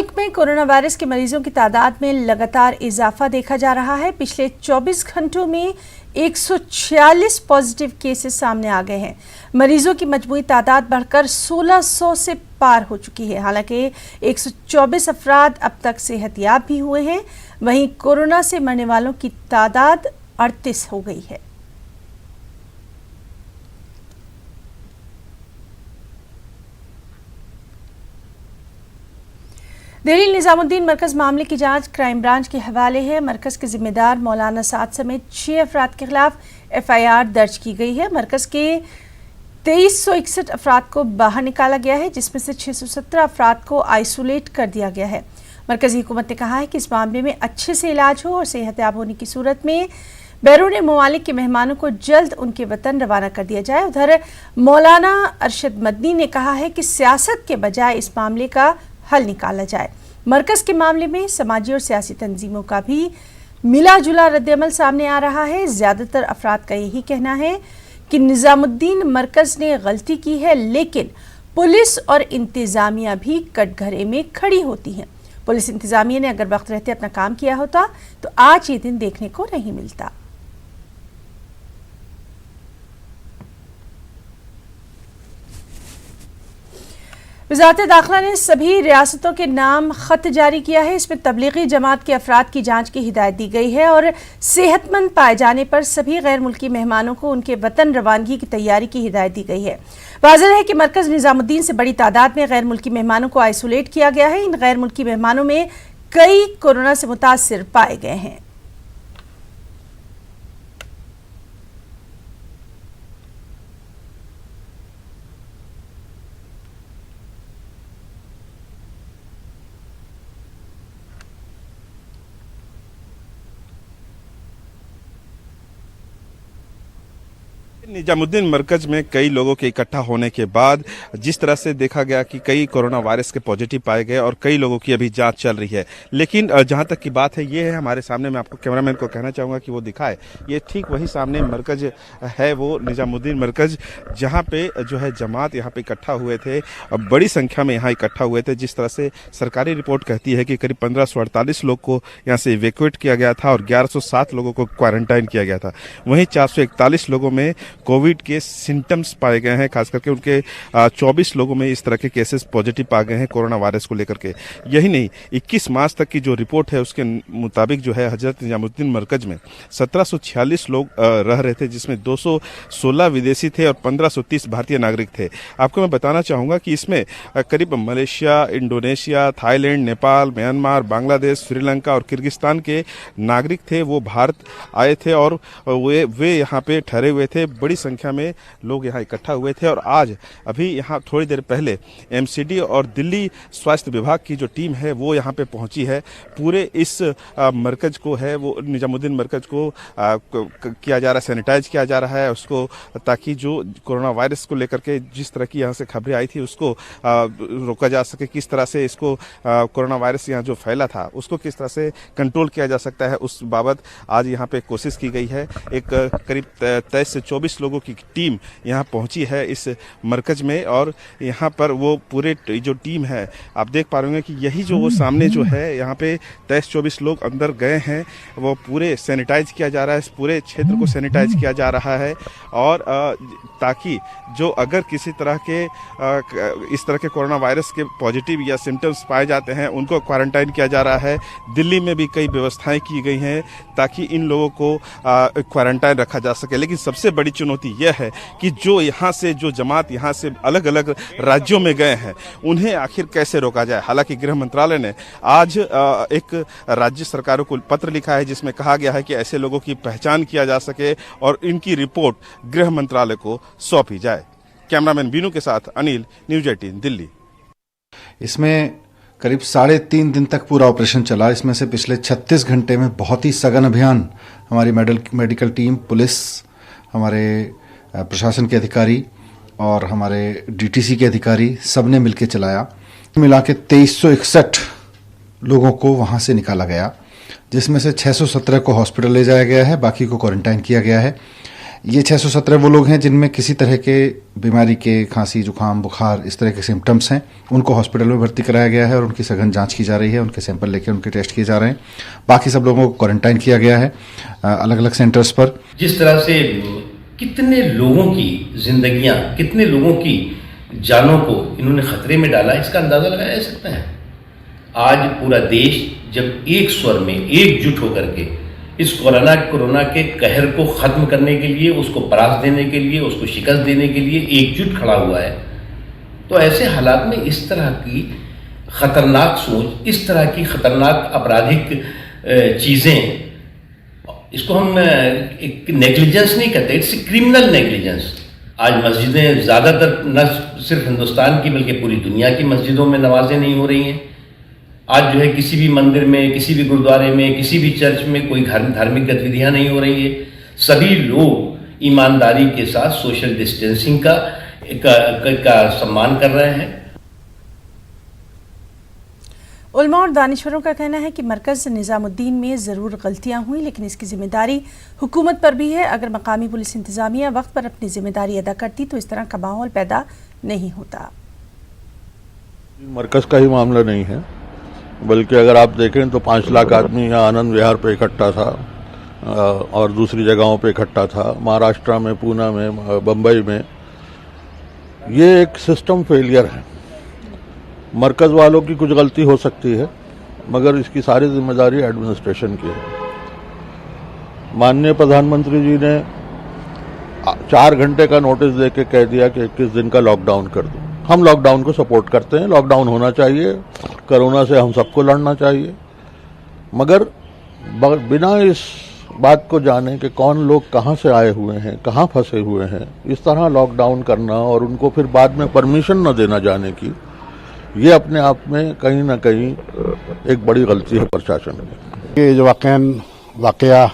मुल्क में corona virus के मरीजों की तादाद में लगातार इजाफा देखा जा रहा है। पिछले 24 घंटों में 146 पॉजिटिव केसेस सामने आ गए हैं। मरीजों की मजमूई तादाद बढ़कर 1600 से पार हो चुकी है। हालांकि 124 अफराद अब तक सेहतयाब भी हुए हैं। वहीं कोरोना से मरने वालों की तादाद 38 हो गई है। दिल्ली निजामुद्दीन मरकज मामले की जांच क्राइम ब्रांच के हवाले है। मरकज के जिम्मेदार मौलाना साद समेत 6 अफराद के खिलाफ FIR दर्ज की गई है। मरकज के 2361 अफराद को बाहर निकाला गया है, जिसमें से 617 अफराद को आइसोलेट कर दिया गया है। मरकजी हुकूमत ने कहा है कि इस मामले में अच्छे से इलाज हो और सेहतयाब होने की सूरत में बैरून ममालिक के मेहमानों को जल्द उनके वतन रवाना कर दिया जाए। उधर मौलाना अरशद मदनी ने कहा है कि सियासत के बजाय इस मामले का हल निकाला जाए। मरकज के मामले में समाजी और सियासी तंजीमों का भी मिला जुला रद्दअमल सामने आ रहा है। ज्यादातर अफराद का यही कहना है कि निजामुद्दीन मरकज ने गलती की है, लेकिन पुलिस और इंतजामिया भी कटघरे में खड़ी होती हैं। पुलिस इंतजामिया ने अगर वक्त रहते अपना काम किया होता तो आज ये दिन देखने को नहीं मिलता। वज़ारत दाखिला ने सभी रियासतों के नाम खत जारी किया है। इसमें तबलीगी जमात के अफराद की जांच की हिदायत दी गई है और सेहतमंद पाए जाने पर सभी गैर मुल्की मेहमानों को उनके वतन रवानगी की तैयारी की हिदायत दी गई है। वाज़ेह है कि मरकज निजामुद्दीन से बड़ी तादाद में गैर मुल्की मेहमानों को आइसोलेट किया गया है। इन गैर मुल्की मेहमानों में कई कोरोना से मुतासिर पाए गए हैं। निजामुद्दीन मरकज में कई लोगों के इकट्ठा होने के बाद जिस तरह से देखा गया कि कई कोरोना वायरस के पॉजिटिव पाए गए और कई लोगों की अभी जांच चल रही है। लेकिन जहां तक की बात है, ये है हमारे सामने, मैं आपको कैमरामैन को कहना चाहूँगा कि वो दिखाए, ये ठीक वही सामने मरकज है, वो निजामुद्दीन मरकज, जहाँ पे जो है जमात यहाँ पे इकट्ठा हुए थे, बड़ी संख्या में यहाँ इकट्ठा हुए थे। जिस तरह से सरकारी रिपोर्ट कहती है कि करीब 1548 लोग को यहाँ से इवैक्यूएट किया गया था और 1107 लोगों को क्वारंटाइन किया गया था। वहीं 441 लोगों में कोविड के सिम्टम्स पाए गए हैं, खास करके उनके 24 लोगों में इस तरह के केसेस पॉजिटिव पाए गए हैं कोरोना वायरस को लेकर के। यही नहीं, 21 मार्च तक की जो रिपोर्ट है उसके मुताबिक जो है हजरत निजामुद्दीन मरकज में 1746 लोग रह रहे थे, जिसमें 216 विदेशी थे और 1530 भारतीय नागरिक थे। आपको मैं बताना चाहूँगा कि इसमें करीब Malaysia, Indonesia, Thailand, Nepal, Myanmar, Bangladesh, Sri Lanka और किर्गिस्तान के नागरिक थे, वो भारत आए थे और वे यहाँ पे ठहरे हुए थे। बड़ी संख्या में लोग यहाँ इकट्ठा हुए थे और आज अभी यहाँ थोड़ी देर पहले MCD और दिल्ली स्वास्थ्य विभाग की जो टीम है वो यहाँ पे पहुंची है। पूरे इस मरकज को है वो निजामुद्दीन मरकज को किया जा रहा है, सैनिटाइज किया जा रहा है उसको, ताकि जो कोरोना वायरस को लेकर के जिस तरह की यहाँ से खबरें आई थी उसको रोका जा सके, किस तरह से इसको कोरोना वायरस यहाँ जो फैला था उसको किस तरह से कंट्रोल किया जा सकता है, उस बाबत आज यहाँ पे कोशिश की गई है। एक करीब 23 से 24 लोगों की टीम यहाँ पहुंची है इस मरकज में और यहाँ पर वो पूरे जो टीम है, आप देख पा रहे हैं कि यही जो वो सामने जो है यहाँ पे 23-24 लोग अंदर गए हैं, वो पूरे सैनिटाइज किया जा रहा है, इस पूरे क्षेत्र को सैनिटाइज किया जा रहा है और ताकि जो अगर किसी तरह के इस तरह के कोरोना वायरस के पॉजिटिव या सिम्टम्स पाए जाते हैं उनको क्वारंटाइन किया जा रहा है। दिल्ली में भी कई व्यवस्थाएं की गई हैं ताकि इन लोगों को क्वारंटाइन रखा जा सके। लेकिन सबसे बड़ी चुनौती यह है कि जो यहाँ से जो जमात यहाँ से अलग अलग राज्यों में गए हैं उन्हें आखिर कैसे रोका जाए। हालांकि गृह मंत्रालय ने आज एक राज्य सरकारों को पत्र लिखा है जिसमें कहा गया है कि ऐसे लोगों की पहचान किया जा सके और इनकी रिपोर्ट गृह मंत्रालय को सौंपी जाए। कैमरामैन बीनू के साथ अनिल, न्यूज 18 दिल्ली। इसमें करीब 3.5 दिन तक पूरा ऑपरेशन चला। इसमें से पिछले 36 घंटे में बहुत ही सघन अभियान हमारी मेडिकल टीम, पुलिस, हमारे प्रशासन के अधिकारी और हमारे DTC के अधिकारी सब ने मिलकर चलाया। मिला के 2361 लोगों को वहां से निकाला गया, जिसमें से 617 को हॉस्पिटल ले जाया गया है, बाकी को क्वारंटाइन किया गया है। ये 617 वो लोग हैं जिनमें किसी तरह के बीमारी के खांसी जुकाम बुखार इस तरह के सिम्टम्स हैं, उनको हॉस्पिटल में भर्ती कराया गया है और उनकी सघन जांच की जा रही है, उनके सैंपल लेके उनके टेस्ट किए जा रहे हैं। बाकी सब लोगों को क्वारंटाइन किया गया है अलग अलग सेंटर्स पर। जिस तरह से कितने लोगों की जिंदगियां, कितने लोगों की जानों को इन्होंने खतरे में डाला, इसका अंदाजा लगाया जा सकता है। आज पूरा देश जब एक स्वर में एकजुट होकर के इस कोरोना के कहर को खत्म करने के लिए, उसको परास्त देने के लिए, उसको शिकस्त देने के लिए एकजुट खड़ा हुआ है, तो ऐसे हालात में इस तरह की खतरनाक सोच, इस तरह की खतरनाक आपराधिक चीज़ें, इसको हम एक नेग्लिजेंस नहीं कहते, इट्स क्रिमिनल नेग्लिजेंस। आज मस्जिदें ज़्यादातर न सिर्फ हिंदुस्तान की बल्कि पूरी दुनिया की मस्जिदों में नमाजें नहीं हो रही हैं। आज जो है किसी भी मंदिर में, किसी भी गुरुद्वारे में, किसी भी चर्च में कोई धार्मिक गतिविधियां नहीं हो रही है। सभी लोग ईमानदारी के साथ सोशल डिस्टेंसिंग का सम्मान कर रहे हैं। उलमा और दानिश्वरों का कहना है कि मरकज़ निज़ामुद्दीन में ज़रूर गलतियां हुई, लेकिन इसकी जिम्मेदारी हुकूमत पर भी है। अगर मकामी पुलिस इंतज़ामिया वक्त पर अपनी जिम्मेदारी अदा करती तो इस तरह का माहौल पैदा नहीं होता। मरकज़ का ही मामला नहीं है, बल्कि अगर आप देखें तो 5 लाख आदमी यहाँ आनंद विहार पे इकट्ठा था और दूसरी जगहों पे इकट्ठा था, महाराष्ट्र में, पूना में, बम्बई में। ये एक सिस्टम फेलियर है। मरकज़ वालों की कुछ गलती हो सकती है, मगर इसकी सारी जिम्मेदारी एडमिनिस्ट्रेशन की है। माननीय प्रधानमंत्री जी ने 4 घंटे का नोटिस देके कह दिया कि 21 दिन का लॉकडाउन कर दो। हम लॉकडाउन को सपोर्ट करते हैं, लॉकडाउन होना चाहिए, कोरोना से हम सबको लड़ना चाहिए, मगर बिना इस बात को जाने कि कौन लोग कहां से आए हुए हैं, कहां फंसे हुए हैं, इस तरह लॉकडाउन करना और उनको फिर बाद में परमिशन न देना जाने की, ये अपने आप में कहीं ना कहीं एक बड़ी गलती है प्रशासन की। ये जो वाकया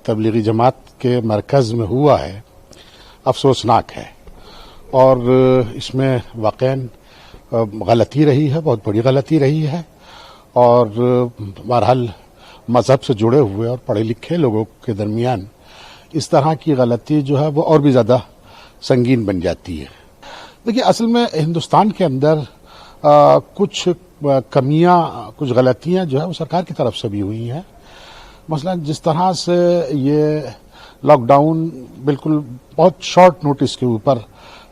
तबलीगी जमात के मरकज़ में हुआ है, अफसोसनाक है और इसमें वाकईन गलती रही है, बहुत बड़ी गलती रही है। और बहरहाल मज़हब से जुड़े हुए और पढ़े लिखे लोगों के दरमियान इस तरह की गलती जो है वो और भी ज़्यादा संगीन बन जाती है। देखिए, असल में हिंदुस्तान के अंदर कुछ कमियां, कुछ गलतियां जो है वो सरकार की तरफ से भी हुई हैं। मसलन जिस तरह से ये लॉकडाउन बिल्कुल बहुत शॉर्ट नोटिस के ऊपर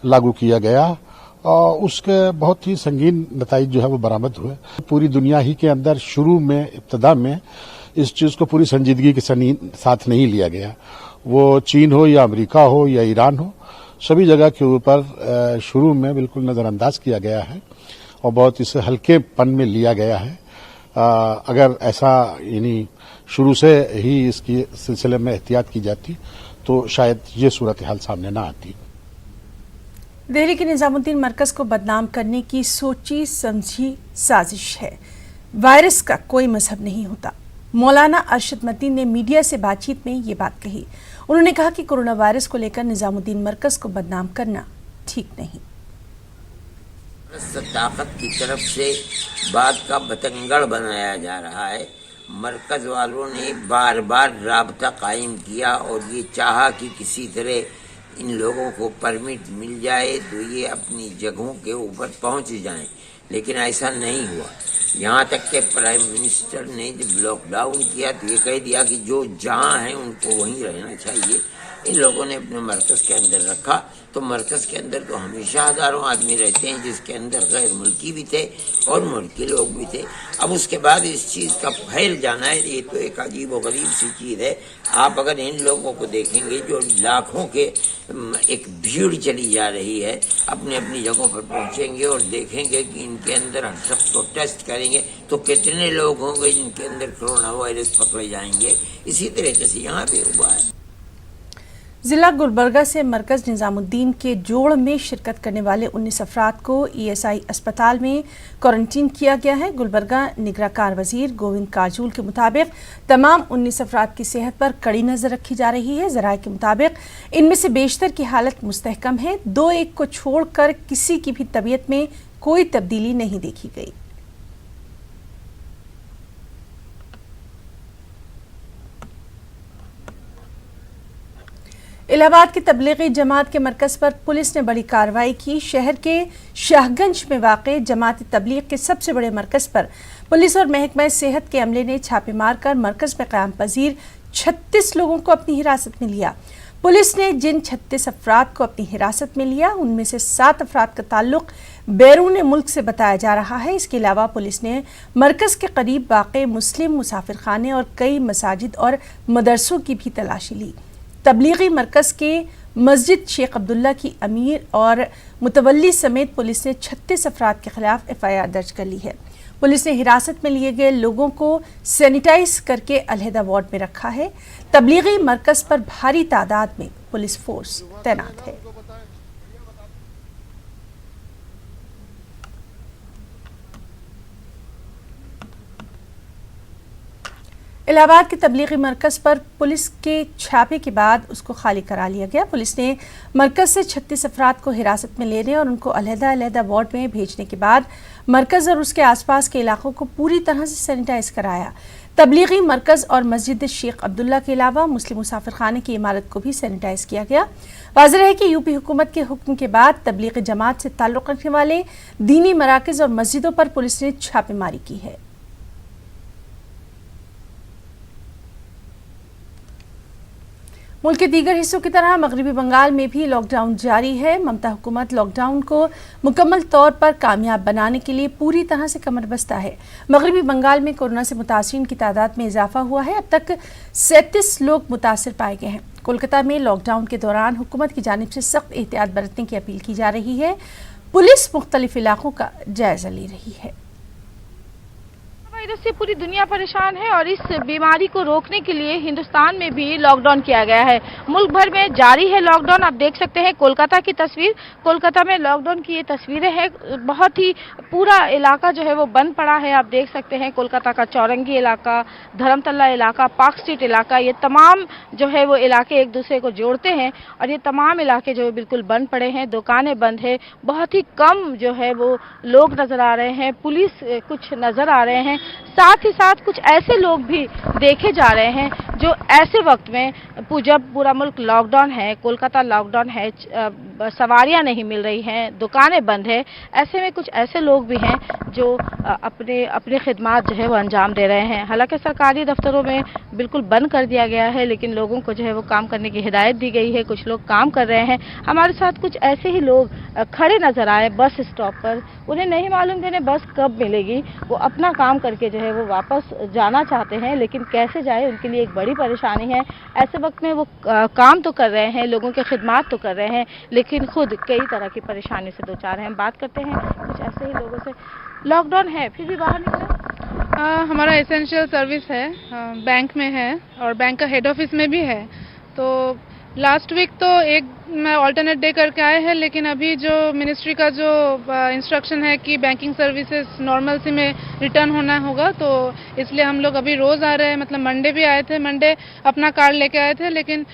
लागू किया गया और उसके बहुत ही संगीन नताइज जो है वो बरामद हुए। पूरी दुनिया ही के अंदर शुरू में, इब्तदा में इस चीज़ को पूरी संजीदगी के साथ नहीं लिया गया। वो चीन हो या अमेरिका हो या ईरान हो, सभी जगह के ऊपर शुरू में बिल्कुल नज़रअंदाज किया गया है और बहुत इसे हल्केपन में लिया गया है। अगर ऐसा यानी शुरू से ही इसकी सिलसिले में एहतियात की जाती तो शायद ये सूरत हाल सामने ना आती। दिल्ली के निज़ामुद्दीन मरकज़ को बदनाम करने की सोची समझी साजिश है। वायरस का कोई मजहब नहीं होता। मौलाना अरशद मतीन ने मीडिया से बातचीत में ये बात कही। उन्होंने कहा कि कोरोना वायरस को लेकर निज़ामुद्दीन मरकज़ को बदनाम करना ठीक नहीं। ताकत की तरफ से बात का बतंगड़ बनाया जा रहा है। मरकज़ वालों ने बार बार राबता कायम किया और ये चाहा कि किसी तरह इन लोगों को परमिट मिल जाए तो ये अपनी जगहों के ऊपर पहुंच जाएं, लेकिन ऐसा नहीं हुआ। यहाँ तक के प्राइम मिनिस्टर ने जब लॉकडाउन किया तो ये कह दिया कि जो जहाँ हैं उनको वहीं रहना चाहिए। इन लोगों ने अपने मरकज़ के अंदर रखा तो मरकज़ के अंदर तो हमेशा हज़ारों आदमी रहते हैं, जिसके अंदर गैर मुल्की भी थे और मुल्की लोग भी थे। अब उसके बाद इस चीज़ का फैल जाना है, ये तो एक अजीब व गरीब सी चीज़ है। आप अगर इन लोगों को देखेंगे जो लाखों के एक भीड़ चली जा रही है, अपने अपनी जगहों पर पहुँचेंगे और देखेंगे कि इनके अंदर हर शख्स को टेस्ट करेंगे तो कितने लोग होंगे जिनके अंदर कोरोना वायरस पकड़े जाएंगे। इसी तरीके से यहाँ भी हुआ है। जिला गुलबर्गा से मरकज़ निज़ामुद्दीन के जोड़ में शिरकत करने वाले 19 अफराद को ESI अस्पताल में क्वारंटीन किया गया है। गुलबर्गा निगराकार वजीर गोविंद काजूल के मुताबिक तमाम 19 अफराद की सेहत पर कड़ी नज़र रखी जा रही है। ज़राए के मुताबिक इनमें से बेशतर की हालत मुस्तहकम है। 2-1 को छोड़कर किसी की भी तबीयत में कोई तब्दीली नहीं देखी गई। इलाहाबाद की तबलीगी जमात के मरकज़ पर पुलिस ने बड़ी कार्रवाई की। शहर के शाहगंज में वाक़े जमात तबलीग के सबसे बड़े मरकज़ पर पुलिस और महकमा सेहत के अमले ने छापे मारकर मरकज़ में क़याम पजीर 36 लोगों को अपनी हिरासत में लिया। पुलिस ने जिन 36 अफराद को अपनी हिरासत में लिया उनमें से 7 अफराद का ताल्लुक बैरून मुल्क से बताया जा रहा है। इसके अलावा पुलिस ने मरकज़ के करीब वाक़े मुस्लिम मुसाफिर खाने और कई मसाजिद और मदरसों की भी तलाशी ली। तबलीगी मरकज़ के मस्जिद शेख अब्दुल्ला की अमीर और मुतवल्ली समेत पुलिस ने 36 अफराद के खिलाफ FIR दर्ज कर ली है। पुलिस ने हिरासत में लिए गए लोगों को सैनिटाइज करके अलहदा वार्ड में रखा है। तबलीगी मरकज़ पर भारी तादाद में पुलिस फोर्स तैनात है। इलाहाबाद के तबलीगी मरकज़ पर पुलिस के छापे के बाद उसको खाली करा लिया गया। पुलिस ने मरकज़ से 36 अफराद को हिरासत में लेने और उनको अलहदा वार्ड में भेजने के बाद मरकज़ और उसके आसपास के इलाकों को पूरी तरह से सैनिटाइज कराया। तबलीगी मरकज़ और मस्जिद शेख अब्दुल्ला के अलावा मुस्लिम मुसाफिर खाने की इमारत को भी सैनिटाइज किया गया। वाज़ेह है कि यूपी हुकूमत के हुक्म के बाद तबलीगी जमात से ताल्लुक़ रखने वाले दीनी मराकज़ और मस्जिदों पर पुलिस ने छापेमारी की है। मुल्क के दीगर हिस्सों की तरह मगरबी बंगाल में भी लॉकडाउन जारी है। ममता हुकूमत लॉकडाउन को मुकम्मल तौर पर कामयाब बनाने के लिए पूरी तरह से कमर बस्ता है। मगरबी बंगाल में कोरोना से मुतासिरीन की तादाद में इजाफा हुआ है। अब तक 37 लोग मुतासिर पाए गए हैं। कोलकाता में लॉकडाउन के दौरान हुकूमत की जानिब से सख्त एहतियात बरतने की अपील की जा रही है। पुलिस मुख्तलिफ इलाकों का जायजा ले रही है। वायरस से पूरी दुनिया परेशान है और इस बीमारी को रोकने के लिए हिंदुस्तान में भी लॉकडाउन किया गया है। मुल्क भर में जारी है लॉकडाउन। आप देख सकते हैं कोलकाता की तस्वीर। कोलकाता में लॉकडाउन की ये तस्वीरें हैं। बहुत ही पूरा इलाका जो है वो बंद पड़ा है। आप देख सकते हैं कोलकाता का चौरंगी इलाका, धर्मतला इलाका, पार्क स्ट्रीट इलाका, ये तमाम जो है वो इलाके एक दूसरे को जोड़ते हैं और ये तमाम इलाके जो है बिल्कुल बंद पड़े हैं। दुकानें बंद है। बहुत ही कम जो है वो लोग नजर आ रहे हैं। पुलिस कुछ नजर आ रहे हैं। साथ ही साथ कुछ ऐसे लोग भी देखे जा रहे हैं जो ऐसे वक्त में जब पूरा मुल्क लॉकडाउन है, कोलकाता लॉकडाउन है, सवारियां नहीं मिल रही हैं, दुकानें बंद है, ऐसे में कुछ ऐसे लोग भी हैं जो अपने खिदमात जो है वो अंजाम दे रहे हैं। हालांकि सरकारी दफ्तरों में बिल्कुल बंद कर दिया गया है, लेकिन लोगों को जो है वो काम करने की हिदायत दी गई है। कुछ लोग काम कर रहे हैं। हमारे साथ कुछ ऐसे ही लोग खड़े नजर आए बस स्टॉप पर। उन्हें नहीं मालूम कि उन्हें बस कब मिलेगी। वो अपना काम करके जो है वो वापस जाना चाहते हैं, लेकिन कैसे जाए उनके लिए एक बड़ी परेशानी है। ऐसे वक्त में वो काम तो कर रहे हैं, लोगों के खिदमात तो कर रहे हैं, लेकिन खुद कई तरह की परेशानी से दो चार हैं। बात करते हैं कुछ ऐसे ही लोगों से। लॉकडाउन है फिर भी बाहर निकले। हमारा एसेंशियल सर्विस है, बैंक में है और बैंक का हेड ऑफिस में भी है। तो लास्ट वीक तो एक मैं ऑल्टरनेट डे करके आए हैं, लेकिन अभी जो मिनिस्ट्री का जो इंस्ट्रक्शन है कि बैंकिंग सर्विसेज नॉर्मल सी में रिटर्न होना होगा, तो इसलिए हम लोग अभी रोज आ रहे हैं। मतलब मंडे भी आए थे, मंडे अपना कार लेके आए थे, लेकिन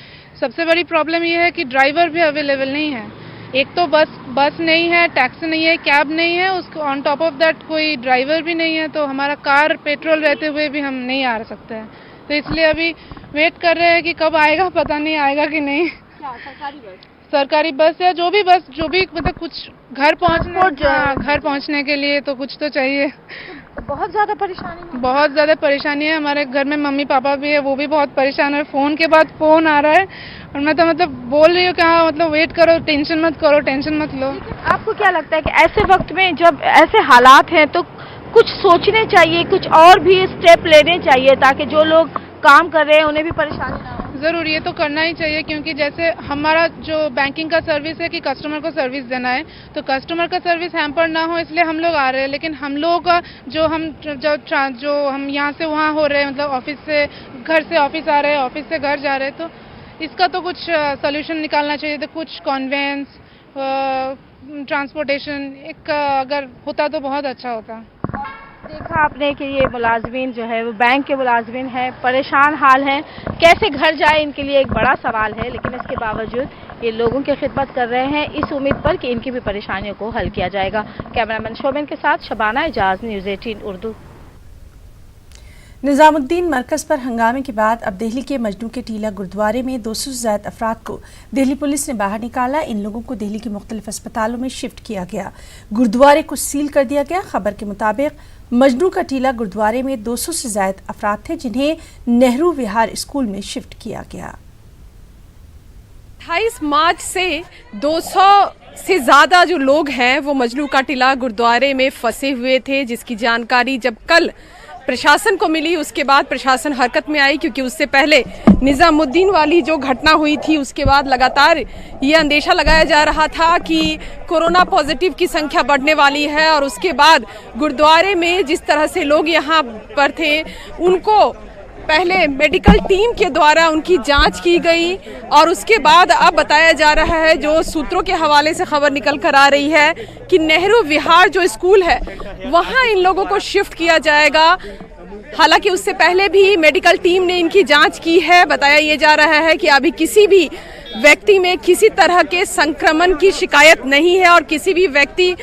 सबसे बड़ी प्रॉब्लम ये है कि ड्राइवर भी अवेलेबल नहीं है। एक तो बस नहीं है, टैक्सी नहीं है, कैब नहीं है, उसको ऑन टॉप ऑफ दैट कोई ड्राइवर भी नहीं है। तो हमारा कार पेट्रोल रहते हुए भी हम नहीं आ सकते हैं। तो इसलिए अभी वेट कर रहे हैं कि कब आएगा, पता नहीं आएगा कि नहीं। सरकारी बस या जो भी मतलब कुछ घर पहुंचने के लिए तो कुछ तो चाहिए। तो बहुत ज्यादा परेशानी है। हमारे घर में मम्मी पापा भी है, वो भी बहुत परेशान है। फोन के बाद फोन आ रहा है और मैं तो मतलब बोल रही हूँ कि हाँ मतलब वेट करो, टेंशन मत लो। आपको क्या लगता है कि ऐसे वक्त में जब ऐसे हालात हैं तो कुछ सोचने चाहिए, कुछ और भी स्टेप लेने चाहिए ताकि जो लोग काम कर रहे हैं उन्हें भी परेशानी ना हो? जरूर ये तो करना ही चाहिए, क्योंकि जैसे हमारा जो बैंकिंग का सर्विस है कि कस्टमर को सर्विस देना है, तो कस्टमर का सर्विस हैम्पर ना हो इसलिए हम लोग आ रहे हैं। लेकिन हम लोगों का जो हम यहाँ से वहाँ हो रहे हैं, मतलब ऑफिस से घर से ऑफिस आ रहे हैं, ऑफिस से घर जा रहे हैं, तो इसका तो कुछ सोल्यूशन निकालना चाहिए। तो कुछ कॉन्वेंस ट्रांसपोर्टेशन एक अगर होता तो बहुत अच्छा होता। देखा आपने कि ये मुलाजमीन जो है वो बैंक के मुलाजमीन हैं, परेशान हाल हैं, कैसे घर जाए इनके लिए एक बड़ा सवाल है। लेकिन इसके बावजूद ये लोगों की खिदमत कर रहे हैं इस उम्मीद पर कि इनकी भी परेशानियों को हल किया जाएगा। कैमरामैन शोमेन के साथ शबाना एजाज, न्यूज़ 18 उर्दू। निजामुद्दीन मरकज़ पर हंगामे के बाद अब दिल्ली के मजनू के टीला गुरुद्वारे में 200 से ज्यादा अफराद को दिल्ली पुलिस ने बाहर निकाला। इन लोगों को दिल्ली के मुख्तलिफ अस्पतालों में शिफ्ट किया गया। गुरुद्वारे को सील कर दिया गया। खबर के मुताबिक मजनू का टीला गुरुद्वारे में 200 से ज्यादा अफराद थे जिन्हें नेहरू विहार स्कूल में शिफ्ट किया गया। 28 मार्च से 200 से ज़्यादा जो लोग हैं वो मजनू का टीला गुरुद्वारे में फंसे हुए थे, जिसकी जानकारी जब कल प्रशासन को मिली उसके बाद प्रशासन हरकत में आई, क्योंकि उससे पहले निजामुद्दीन वाली जो घटना हुई थी उसके बाद लगातार ये अंदेशा लगाया जा रहा था कि कोरोना पॉजिटिव की संख्या बढ़ने वाली है। और उसके बाद गुरुद्वारे में जिस तरह से लोग यहाँ पर थे उनको पहले मेडिकल टीम के द्वारा उनकी जांच की गई और उसके बाद अब बताया जा रहा है, जो सूत्रों के हवाले से खबर निकल कर आ रही है, कि नेहरू विहार जो स्कूल है वहां इन लोगों को शिफ्ट किया जाएगा। हालांकि उससे पहले भी मेडिकल टीम ने इनकी जांच की है। बताया ये जा रहा है कि अभी किसी भी व्यक्ति में किसी तरह के संक्रमण की शिकायत नहीं है और किसी भी व्यक्ति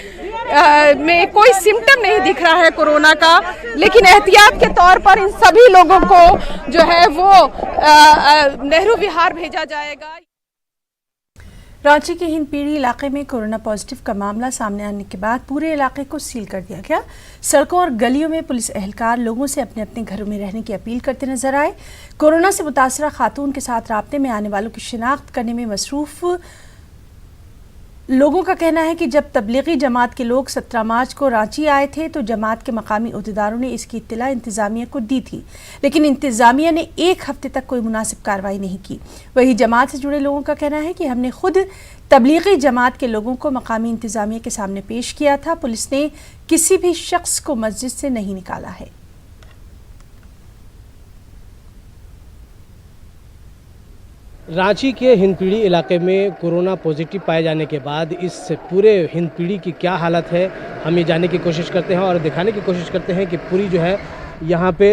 में कोई सिम्टम नहीं दिख रहा है कोरोना का, लेकिन एहतियात के तौर पर इन सभी लोगों को जो है वो नेहरू विहार भेजा जाएगा। रांची के हिंदपीढ़ी इलाके में कोरोना पॉजिटिव का मामला सामने आने के बाद पूरे इलाके को सील कर दिया गया। सड़कों और गलियों में पुलिस एहलकार लोगों से अपने अपने घरों में रहने की अपील करते नजर आए। कोरोना से मुतासरा खातून के साथ राब्ते में आने वालों की शिनाख्त करने में मसरूफ लोगों का कहना है कि जब तबलीगी जमात के लोग 17 मार्च को रांची आए थे तो जमात के मकामी अहदेदारों ने इसकी इत्तला इंतजामिया को दी थी, लेकिन इंतजामिया ने एक हफ्ते तक कोई मुनासिब कार्रवाई नहीं की। वही जमात से जुड़े लोगों का कहना है कि हमने खुद तबलीगी जमात के लोगों को मकामी इंतजामिया के सामने पेश किया था। पुलिस ने किसी भी शख्स को मस्जिद से नहीं निकाला है। रांची के हिंदपीढ़ी इलाके में कोरोना पॉजिटिव पाए जाने के बाद इस पूरे हिंदपीढ़ी की क्या हालत है हम ये जानने की कोशिश करते हैं और दिखाने की कोशिश करते हैं कि पूरी जो है यहाँ पे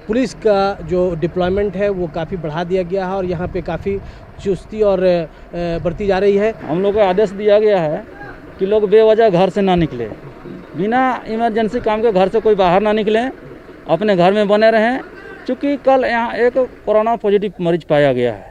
पुलिस का जो डिप्लॉयमेंट है वो काफ़ी बढ़ा दिया गया है और यहाँ पे काफ़ी चुस्ती और बढ़ती जा रही है। हम लोग को आदेश दिया गया है कि लोग बेवजह घर से ना निकले, बिना इमरजेंसी काम के घर से कोई बाहर ना निकलें, अपने घर में बने रहें। चूँकि कल यहाँ एक कोरोना पॉजिटिव मरीज पाया गया है,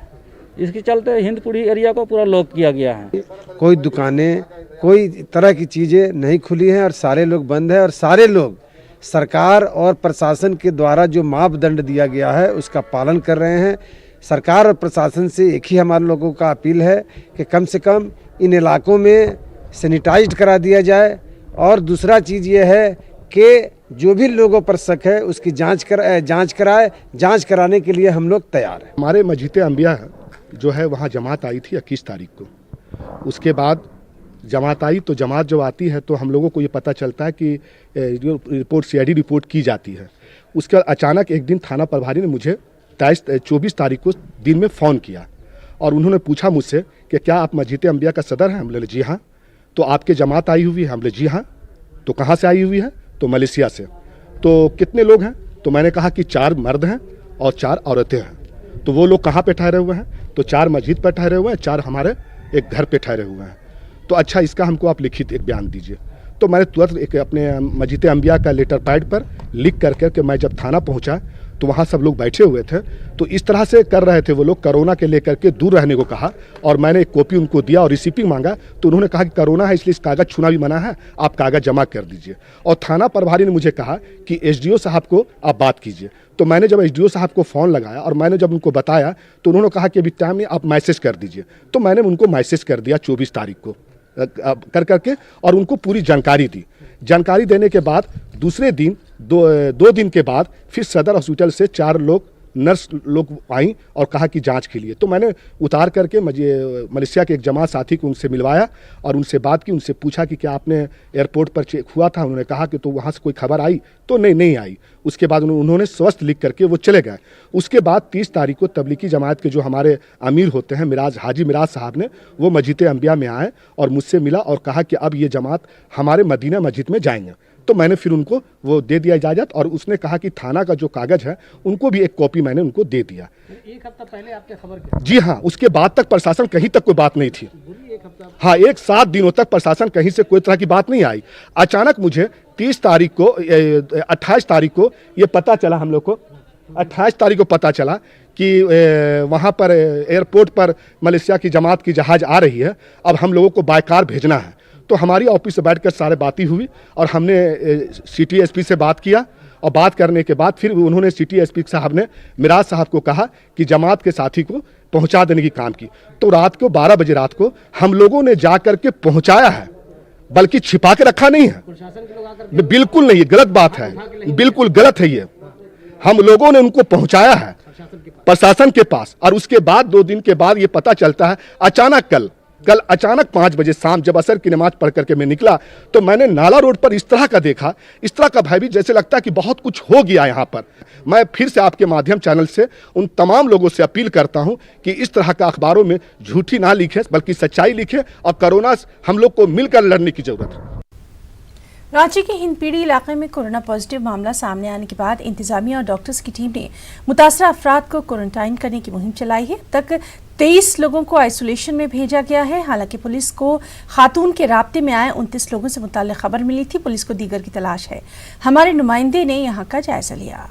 इसके चलते हिंदपीढ़ी एरिया को पूरा लॉक किया गया है। कोई दुकानें, कोई तरह की चीज़ें नहीं खुली हैं और सारे लोग बंद हैं और सारे लोग सरकार और प्रशासन के द्वारा जो मापदंड दिया गया है उसका पालन कर रहे हैं। सरकार और प्रशासन से एक ही हमारे लोगों का अपील है कि कम से कम इन इलाकों में सैनिटाइज्ड करा दिया जाए और दूसरा चीज़ ये है कि जो भी लोगों पर शक है उसकी जांच कराए। जांच कराने के लिए हम लोग तैयार हैं। हमारे मस्जिद अंबिया जो है वहाँ जमात आई थी 21 तारीख को। उसके बाद जमात आई तो जमात जब आती है तो हम लोगों को ये पता चलता है कि रिपोर्ट CID रिपोर्ट की जाती है। उसके बाद अचानक एक दिन थाना प्रभारी ने मुझे 24 तारीख को दिन में फ़ोन किया और उन्होंने पूछा मुझसे कि क्या आप मस्जिद अंबिया का सदर हैं? हम बोले जी हाँ। तो आपके जमात आई हुई है? हम बोले जी हाँ। तो कहाँ से आई हुई है? तो मलेशिया से। तो कितने लोग हैं? तो मैंने कहा कि 4 मर्द हैं और 4 औरतें हैं। तो वो लोग कहाँ पे ठहरे हुए हैं? तो 4 मस्जिद पर ठहरे हुए हैं, 4 हमारे एक घर पे ठहरे हुए हैं। तो अच्छा, इसका हमको आप लिखित एक बयान दीजिए। तो मैंने तुरंत एक अपने मस्जिद अंबिया का लेटर पैड पर लिख करके कि मैं जब थाना पहुंचा तो वहाँ सब लोग बैठे हुए थे, तो इस तरह से कर रहे थे वो लोग, कोरोना के लेकर के दूर रहने को कहा और मैंने एक कॉपी उनको दिया और रिसिपिंग मांगा। तो उन्होंने कहा कि कोरोना है इसलिए इस कागज़ छूना भी मना है, आप कागज़ जमा कर दीजिए। और थाना प्रभारी ने मुझे कहा कि SDO साहब को आप बात कीजिए। तो मैंने जब SDO साहब को फ़ोन लगाया और मैंने जब उनको बताया तो उन्होंने कहा कि अभी टाइम नहीं, आप मैसेज कर दीजिए। तो मैंने उनको मैसेज कर दिया 24 तारीख को कर करके और उनको पूरी जानकारी दी। जानकारी देने के बाद दूसरे दिन 2 दिन के बाद फिर सदर हॉस्पिटल से 4 नर्स लोग आई और कहा कि जांच के लिए। तो मैंने उतार करके मलेशिया के एक जमात साथी को उनसे मिलवाया और उनसे बात की, उनसे पूछा कि क्या आपने एयरपोर्ट पर चेक हुआ था? उन्होंने कहा कि तो वहाँ से कोई खबर आई? तो नहीं आई। उसके बाद उन्होंने स्वस्थ लिख करके वो चले गए। उसके बाद 30 तारीख को तबलीगी जमात के जो हमारे अमीर होते हैं हाजी मिराज साहब ने वो मस्जिद अंबिया में आए और मुझसे मिला और कहा कि अब ये जमात हमारे मदीना मस्जिद में जाएंगे। तो मैंने फिर उनको वो दे दिया इजाज़त और उसने कहा कि थाना का जो कागज़ है उनको भी एक कॉपी मैंने उनको दे दिया। एक हफ्ता पहले आपके खबर? जी हाँ, उसके बाद तक प्रशासन कहीं तक कोई बात नहीं थी। हाँ, 7 दिनों तक प्रशासन कहीं से कोई तरह की बात नहीं आई। अचानक मुझे 30 तारीख को 28 तारीख को ये पता चला हम लोग को 28 तारीख को पता चला कि वहाँ पर एयरपोर्ट पर मलेशिया की जमात की जहाज़ आ रही है, अब हम लोगों को बाय कार भेजना है। तो हमारी ऑफिस से बैठकर सारे बातें हुई और हमने सिटी एसपी से बात किया और बात करने के बाद फिर उन्होंने सिटी एसपी साहब ने मिराज साहब को कहा कि जमात के साथी को पहुंचा देने की काम की। तो रात को 12 बजे रात को हम लोगों ने जा करके पहुंचाया है, बल्कि छिपा के रखा नहीं है। बिल्कुल नहीं, गलत बात है, बिल्कुल गलत है ये। हम लोगों ने उनको पहुंचाया है प्रशासन के पास और उसके बाद 2 दिन के बाद ये पता चलता है अचानक कल अचानक 5 बजे शाम जब असर की नमाज पढ़ करके मैं निकला तो मैंने नाला रोड पर इस तरह का देखा, इस तरह का भयभीत, जैसे लगता है कि बहुत कुछ हो गया यहाँ पर। मैं फिर से आपके माध्यम चैनल से उन तमाम लोगों से अपील करता हूँ कि इस तरह का अखबारों में झूठी ना लिखे बल्कि सच्चाई लिखे और कोरोना हम लोग को मिलकर लड़ने की जरूरत है। रांची के हिंदपीढ़ी इलाके में कोरोना पॉजिटिव मामला सामने आने के बाद इंतजामिया और डॉक्टर्स की टीम ने मुतासरा अफराद को क्वारंटाइन करने की मुहिम चलाई है। अब तक 23 लोगों को आइसोलेशन में भेजा गया है। हालांकि पुलिस को खातून के राब्ते में आए 29 लोगों से मुताल्लिक खबर मिली थी। पुलिस को दीगर की तलाश है। हमारे नुमाइंदे ने यहाँ का जायजा लिया।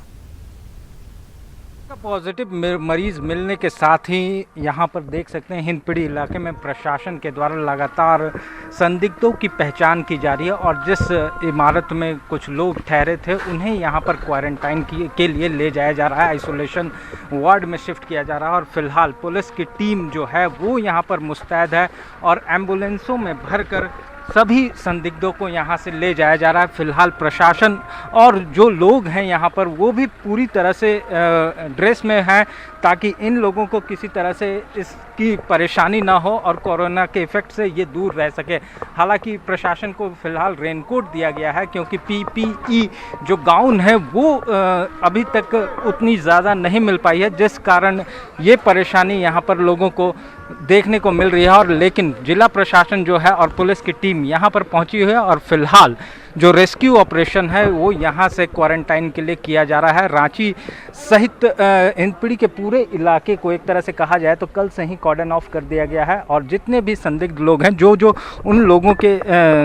पॉजिटिव मरीज मिलने के साथ ही यहाँ पर देख सकते हैं हिंदपीढ़ी इलाके में प्रशासन के द्वारा लगातार संदिग्धों की पहचान की जा रही है और जिस इमारत में कुछ लोग ठहरे थे उन्हें यहाँ पर क्वारंटाइन के लिए ले जाया जा रहा है, आइसोलेशन वार्ड में शिफ्ट किया जा रहा है। और फिलहाल पुलिस की टीम जो है वो यहाँ पर मुस्तैद है और एम्बुलेंसों में भरकर सभी संदिग्धों को यहाँ से ले जाया जा रहा है। फिलहाल प्रशासन और जो लोग हैं यहाँ पर वो भी पूरी तरह से ड्रेस में हैं ताकि इन लोगों को किसी तरह से इसकी परेशानी ना हो और कोरोना के इफ़ेक्ट से ये दूर रह सके। हालांकि प्रशासन को फिलहाल रेनकोट दिया गया है क्योंकि पीपीई जो गाउन है वो अभी तक उतनी ज़्यादा नहीं मिल पाई है, जिस कारण ये परेशानी यहाँ पर लोगों को देखने को मिल रही है। और लेकिन जिला प्रशासन जो है और पुलिस की टीम यहाँ पर पहुँची हुई है और फिलहाल जो रेस्क्यू ऑपरेशन है वो यहाँ से क्वारंटाइन के लिए किया जा रहा है। रांची सहित हिंदपीढ़ी के पूरे इलाके को एक तरह से कहा जाए तो कल से ही कॉर्डन ऑफ कर दिया गया है और जितने भी संदिग्ध लोग हैं जो उन लोगों के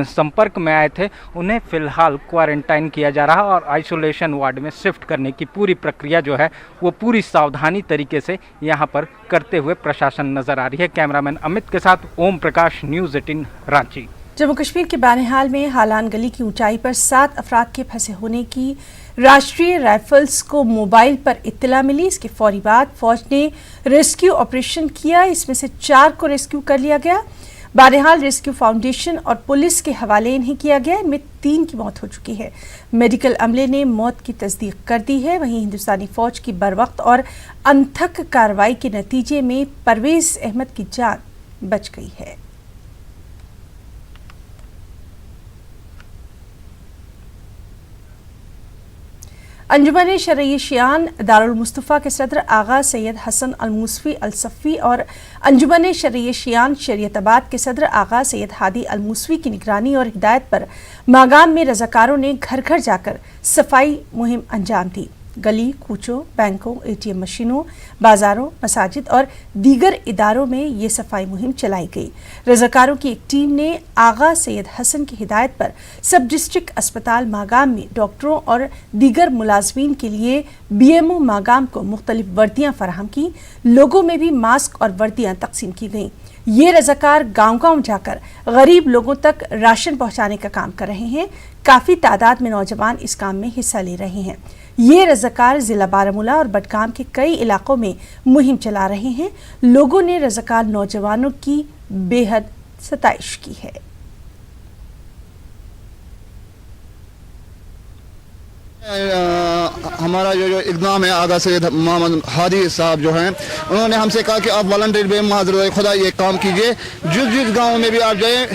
संपर्क में आए थे उन्हें फिलहाल क्वारंटाइन किया जा रहा है और आइसोलेशन वार्ड में शिफ्ट करने की पूरी प्रक्रिया जो है वो पूरी सावधानी तरीके से यहाँ पर करते हुए प्रशासन नजर आ रही है। कैमरामैन अमित के साथ ओम प्रकाश, न्यूज़ 18 रांची। जम्मू कश्मीर के बानिहाल में हालान गली की ऊंचाई पर 7 अफराद के फंसे होने की राष्ट्रीय राइफल्स को मोबाइल पर इत्तला मिली। इसके फौरी बाद फौज ने रेस्क्यू ऑपरेशन किया। इसमें से 4 को रेस्क्यू कर लिया गया। बानिहाल रेस्क्यू फाउंडेशन और पुलिस के हवाले इन्हें किया गया। इनमें 3 की मौत हो चुकी है। मेडिकल अमले ने मौत की तस्दीक कर दी है। वहीं हिंदुस्तानी फौज की बरवक्त और अनथक कार्रवाई के नतीजे में परवेज अहमद की जान बच गई है। अंजुमन शरई शियान दारुल मुस्तफ़ा के सदर आगा सैयद हसन अल मूसवी अल सफ़ी और अंजुमन शरई शियान शरीयताबाद के सदर आगा सैयद हादी अल मूसवी की निगरानी और हिदायत पर मागाम में रज़ाकारों ने घर घर जाकर सफाई मुहिम अंजाम दी। गली कूचों, बैंकों, ATM मशीनों, बाजारों, मसाजिद और दीगर इदारों में ये सफाई मुहिम चलाई गई। रज़ाकारों की एक टीम ने आगा सैयद हसन की हिदायत पर सब डिस्ट्रिक्ट अस्पताल मागाम में डॉक्टरों और दीगर मुलाजमीन के लिए BMO मागाम को मुख्तलिफ वर्दियाँ फराहम की। लोगों में भी मास्क और वर्दियाँ तकसीम की गईं। ये रज़ाकार गांव-गांव जाकर गरीब लोगों तक राशन पहुंचाने का काम कर रहे हैं। काफ़ी तादाद में नौजवान इस काम में हिस्सा ले रहे हैं। ये रज़ाकार ज़िला बारामूला और बडगाम के कई इलाकों में मुहिम चला रहे हैं। लोगों ने रज़ाकार नौजवानों की बेहद सताइश की है। हमारा जो इक़दाम है आगा सैयद मोहम्मद हादी साहब जो हैं उन्होंने हमसे कहा कि आप वॉलंटियर बेमाजर खुदा ये काम कीजिए, जिस गांव में भी आप जाए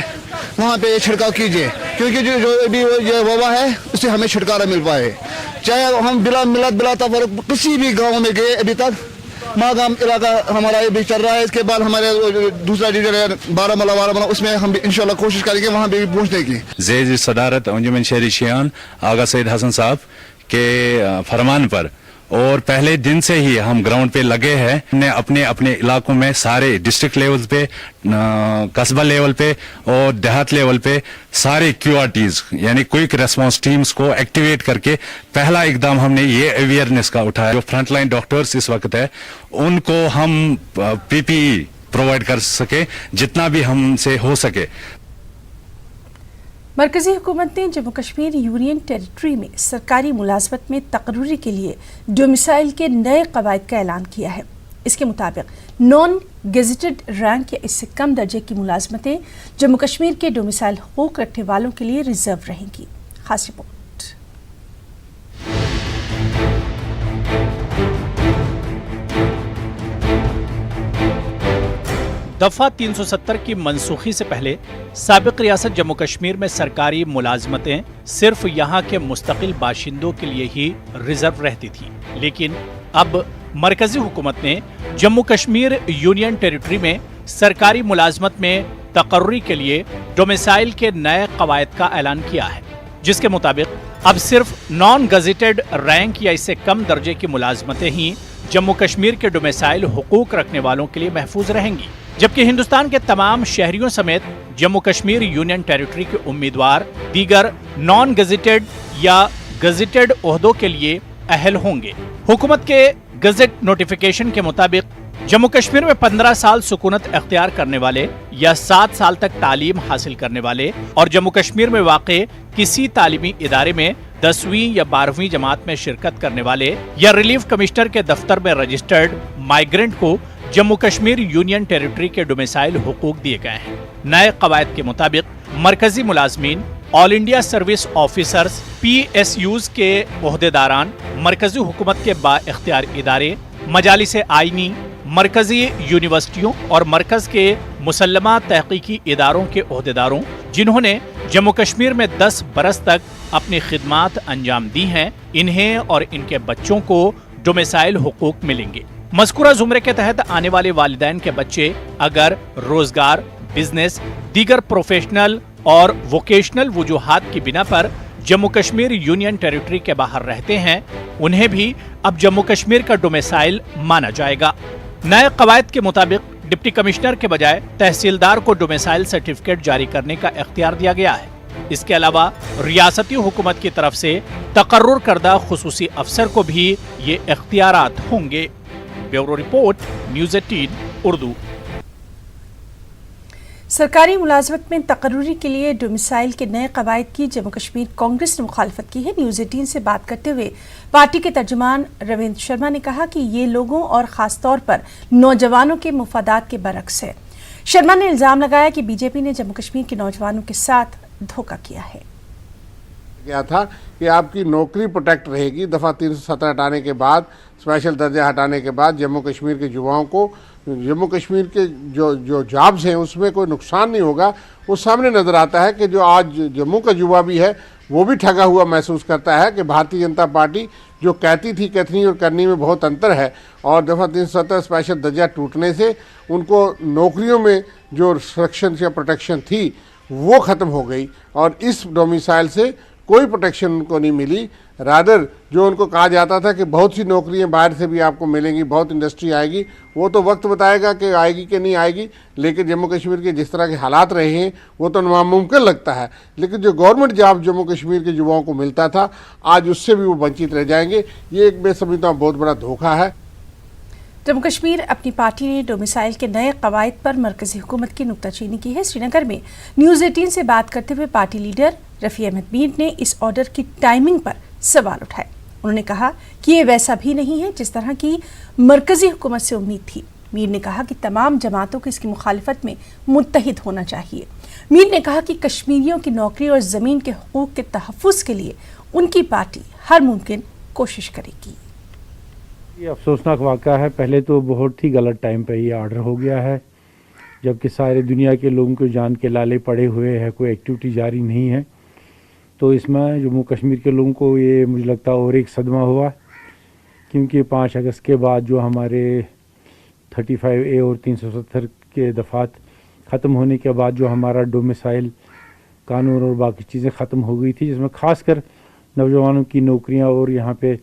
वहाँ पे छिड़काव कीजिए क्योंकि जो भी ये वबा है उससे हमें छुटकारा मिल पाए। चाहे हम बिला मिलत बिला तफर्रुक किसी भी गांव में गए, अभी तक मागाम इलाका हमारा ये भी चल रहा है। इसके बाद हमारे दूसरा डिवीजन है बारामूला उसमें हम भी इंशाल्लाह कोशिश करेंगे वहाँ भी पहुँचने की। ज़ेर सदारत अंजुमन शहरी शियान आगा सैयद हसन साहब के फरमान पर और पहले दिन से ही हम ग्राउंड पे लगे हैं। हमने अपने अपने इलाकों में सारे डिस्ट्रिक्ट लेवल पे, कस्बा लेवल पे और देहात लेवल पे सारे QRTs यानी क्विक रेस्पॉन्स टीम्स को एक्टिवेट करके पहला इकदाम हमने ये अवेयरनेस का उठाया। जो फ्रंटलाइन डॉक्टर्स इस वक्त है उनको हम PPE प्रोवाइड कर सके जितना भी हमसे हो सके। मरकजी हुकूमत ने जम्मू कश्मीर यूनियन टेरिटरी में सरकारी मुलाजमत में तकर्री के लिए डोमिसाइल के नए कवायद का ऐलान किया है। इसके मुताबिक नॉन गेजेटेड रैंक या इससे कम दर्जे की मुलाजमतें जम्मू कश्मीर के डोमिसाइल हकूक रखने वालों के लिए रिजर्व रहेंगी। खास रिपोर्ट। दफा 370 की मनसूखी से पहले साबिक रियासत जम्मू कश्मीर में सरकारी मुलाजमतें सिर्फ यहाँ के मुस्तकिल बाशिंदों के लिए ही रिजर्व रहती थी, लेकिन अब मरकजी हुकूमत ने जम्मू कश्मीर यूनियन टेरिटरी में सरकारी मुलाजमत में तकर्री के लिए डोमिसाइल के नए कवायद का ऐलान किया है, जिसके मुताबिक अब सिर्फ नॉन गजेटेड रैंक या इससे कम दर्जे की मुलाजमतें ही जम्मू कश्मीर के डोमिसाइल हुकूक रखने वालों के लिए महफूज रहेंगी, जबकि हिंदुस्तान के तमाम शहरियों समेत जम्मू कश्मीर यूनियन टेरिटरी के उम्मीदवार दीगर नॉन गजेटेड या गजेटेड ओहदों के लिए अहल होंगे। हुकूमत के गजेट नोटिफिकेशन के मुताबिक जम्मू कश्मीर में 15 साल सुकूनत अख्तियार करने वाले या 7 साल तक तालीम हासिल करने वाले और जम्मू कश्मीर में वाक़े किसी तालीमी इदारे में 10वीं या 12वीं जमात में शिरकत करने वाले या रिलीफ कमिश्नर के दफ्तर में रजिस्टर्ड माइग्रेंट को जम्मू कश्मीर यूनियन टेरिटरी के डोमिसाइल हुकूक दिए गए हैं। नए कवायद के मुताबिक मरकजी मुलाजमीन, all India service officers, PSUs के ओहदेदारान, मरकजी हुकूमत के बाइख्तियार इदारे, मजालिस आईनी, मरकजी यूनिवर्सिटियों और मरकज के मुसल्लमा तहकीकी इदारों के ओहदेदारों जिन्होंने जम्मू कश्मीर में 10 बरस तक अपनी खिदमात अंजाम दी हैं, इन्हें और इनके बच्चों को डोमिसाइल हुकूक मिलेंगे। मज़कूरा ज़ुमरे के तहत आने वाले वालिदैन के बच्चे अगर रोजगार, बिजनेस, दीगर प्रोफेशनल और वोकेशनल वजूहात की बिना पर जम्मू कश्मीर यूनियन टेरिटरी के बाहर रहते हैं, उन्हें भी अब जम्मू कश्मीर का डोमिसाइल माना जाएगा। नए कवायद के मुताबिक डिप्टी कमिश्नर के बजाय तहसीलदार को डोमिसाइल सर्टिफिकेट जारी करने का इख्तियार दिया गया है। इसके अलावा रियासती हुकूमत की तरफ से तकर्रुर करदा खुसूसी अफसर को भी ये इख्तियारात होंगे। Bureau report, news 18 Urdu. सरकारी मुलाजमत में तकर्री के लिए डोमिसाइल के नए कवायद की जम्मू कश्मीर कांग्रेस ने मुखालफत की है। न्यूज़ 18 से बात करते हुए पार्टी के तर्जुमान रविंद्र शर्मा ने कहा कि ये लोगों और ख़ास तौर पर नौजवानों के मुफादात के बरक्स है। शर्मा ने इल्ज़ाम लगाया कि बीजेपी ने जम्मू कश्मीर के नौजवानों के साथ धोखा किया है। क्या था कि आपकी नौकरी प्रोटेक्ट रहेगी। दफ़ा 370 हटाने के बाद, स्पेशल दर्जा हटाने के बाद जम्मू कश्मीर के युवाओं को जम्मू कश्मीर के जो जॉब्स हैं उसमें कोई नुकसान नहीं होगा। वो सामने नज़र आता है कि जो आज जम्मू का युवा भी है वो भी ठगा हुआ महसूस करता है कि भारतीय जनता पार्टी जो कहती थी कथनी और करनी में बहुत अंतर है। और दफ़ा 370 स्पेशल दर्जा टूटने से उनको नौकरियों में जो रिस्ट्रिक्शन या प्रोटेक्शन थी वो ख़त्म हो गई और इस डोमिसाइल से कोई प्रोटेक्शन उनको नहीं मिली। रादर जो उनको कहा जाता था कि बहुत सी नौकरियां बाहर से भी आपको मिलेंगी, बहुत इंडस्ट्री आएगी, वो तो वक्त बताएगा कि आएगी कि नहीं आएगी। लेकिन जम्मू कश्मीर के जिस तरह के हालात रहे हैं वो तो नामुमकिन लगता है। लेकिन जो गवर्नमेंट जॉब जम्मू कश्मीर के युवाओं को मिलता था आज उससे भी वो वंचित रह जाएंगे। ये एक मैं समझता हूँ बहुत बड़ा धोखा है। जम्मू कश्मीर अपनी पार्टी ने डोमिसाइल के नए कवायद पर मरकजी हुकूमत की नुक्ताचीनी की है। श्रीनगर में न्यूज़ 18 से बात करते हुए पार्टी लीडर रफ़ी अहमद मीर ने इस ऑर्डर की टाइमिंग पर सवाल उठाए। उन्होंने कहा कि ये वैसा भी नहीं है जिस तरह की मरकजी हुकूमत से उम्मीद थी। मीर ने कहा कि तमाम जमातों को इसकी मुखालिफत में मुत्तहिद होना चाहिए। मीर ने कहा कि कश्मीरियों की नौकरी और ज़मीन के हकूक़ के तहफ़्फ़ुज़ के लिए उनकी पार्टी हर मुमकिन कोशिश करेगी। ये अफसोसनाक वाक़ा है। पहले तो बहुत ही गलत टाइम पे ये ऑर्डर हो गया है, जबकि सारे दुनिया के लोगों को जान के लाले पड़े हुए हैं, कोई एक्टिविटी जारी नहीं है। तो इसमें जम्मू कश्मीर के लोगों को ये मुझे लगता है और एक सदमा हुआ, क्योंकि 5 अगस्त के बाद जो हमारे 35A और 370 के दफ़ात ख़त्म होने के बाद जो हमारा डोमिसाइल कानून और बाकी चीज़ें ख़त्म हो गई थी, जिसमें ख़ासकर नौजवानों की नौकरियां और यहाँ पे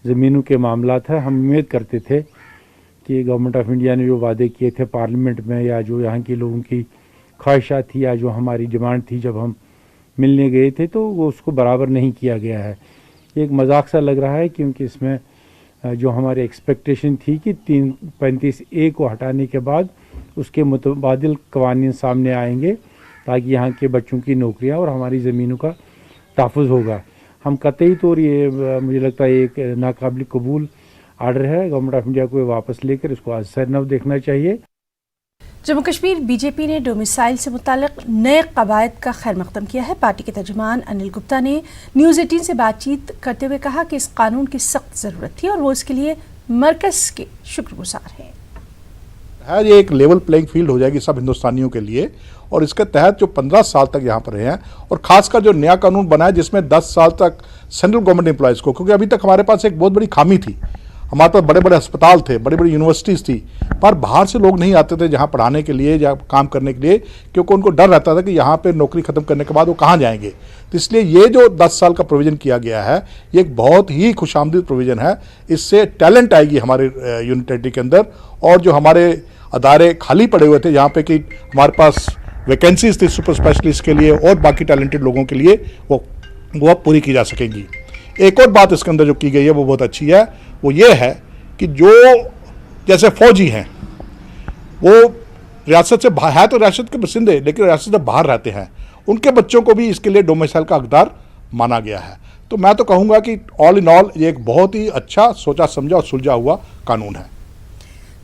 ज़मीनों के मामला है। हम उम्मीद करते थे कि गवर्नमेंट ऑफ इंडिया ने जो वादे किए थे पार्लियामेंट में, या जो यहाँ के लोगों की ख्वाहिशात थी, या जो हमारी डिमांड थी जब हम मिलने गए थे, तो वो उसको बराबर नहीं किया गया है। एक मजाक सा लग रहा है, क्योंकि इसमें जो हमारी एक्सपेक्टेशन थी कि 335A को हटाने के बाद उसके मुतबादिल कवानीन सामने आएंगे ताकि यहाँ के बच्चों की नौकरियाँ और हमारी ज़मीनों का तहफ़्फ़ुज़ होगा। हम कतई तौर ये मुझे लगता है एक नाकाबिल कबूल आर्डर है। गवर्नमेंट ऑफ इंडिया को वापस लेकर इसको आज सर नव देखना चाहिए। जम्मू कश्मीर बीजेपी ने डोमिसाइल से मुतालिक नए कवायद का खैर मकदम किया है। पार्टी के तर्जुमान अनिल गुप्ता ने न्यूज़ 18 से बातचीत करते हुए कहा कि इस कानून की सख्त ज़रूरत थी और वो इसके लिए मरकज़ के शुक्रगुजार हैं। ये एक लेवल प्लेइंग फील्ड हो जाएगी सब हिंदुस्तानियों के लिए, और इसके तहत जो 15 साल तक यहाँ पर रहे हैं, और खासकर जो नया कानून बना है जिसमें 10 साल तक सेंट्रल गवर्नमेंट एम्प्लॉयज़ को, क्योंकि अभी तक हमारे पास एक बहुत बड़ी खामी थी, हमारे पास बड़े बड़े अस्पताल थे, बड़ी बड़ी यूनिवर्सिटीज़ थी, पर बाहर से लोग नहीं आते थे जहाँ पढ़ाने के लिए या काम करने के लिए, क्योंकि उनको डर रहता था कि यहाँ पे नौकरी ख़त्म करने के बाद वो कहाँ जाएंगे। तो इसलिए ये जो 10 साल का प्रोविज़न किया गया है, ये एक बहुत ही खुशामदीद प्रोविज़न है। इससे टैलेंट आएगी हमारे यूनियन टेरिटरी के अंदर, और जो हमारे अदारे खाली पड़े हुए थे जहाँ पे कि हमारे पास वैकेंसीज थी सुपर स्पेशलिस्ट के लिए और बाकी टैलेंटेड लोगों के लिए, वो पूरी की जा सकेंगी। एक और बात इसके अंदर जो की गई है वो बहुत अच्छी है, वो ये है कि जो जैसे फौजी हैं वो रियासत से बाहर है, तो रियासत के बसिंदे लेकिन रियासत से बाहर रहते हैं, उनके बच्चों को भी इसके लिए डोमिसाइल का हकदार माना गया है। तो मैं तो कहूँगा कि ऑल इन ऑल ये एक बहुत ही अच्छा सोचा समझा और सुलझा हुआ कानून है।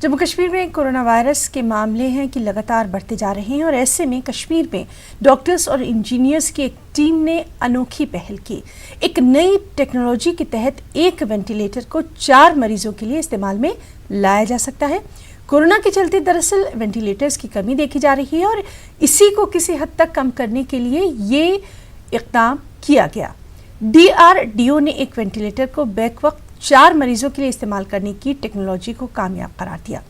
जम्मू कश्मीर में कोरोना वायरस के मामले हैं कि लगातार बढ़ते जा रहे हैं और ऐसे में कश्मीर में डॉक्टर्स और इंजीनियर्स की एक टीम ने अनोखी पहल की। एक नई टेक्नोलॉजी के तहत एक वेंटिलेटर को 4 मरीजों के लिए इस्तेमाल में लाया जा सकता है। कोरोना के चलते दरअसल वेंटिलेटर्स की कमी देखी जा रही है और इसी को किसी हद तक कम करने के लिए ये इक़दाम किया गया। DRDO ने एक वेंटिलेटर को बैक वक्त 4 मरीजों के लिए इस्तेमाल करने की टेक्नोलॉजी को कामयाब करार दिया।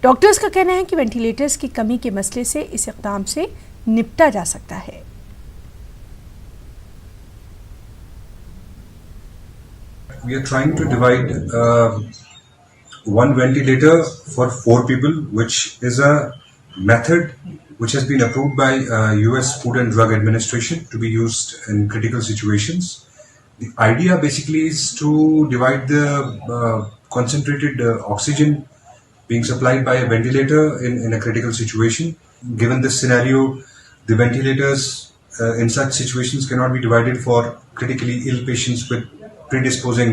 डॉक्टर्स का कहना है कि वेंटिलेटर्स की कमी के मसले से इस इक़दाम से निपटा जा सकता है। We are trying to divide one ventilator for 4 people, which is a method which has been approved by US Food and Drug Administration to be used in critical situations. The idea basically is to divide the concentrated oxygen being supplied by a ventilator in a critical situation. Given this scenario, the ventilators in such situations cannot be divided for critically ill patients with predisposing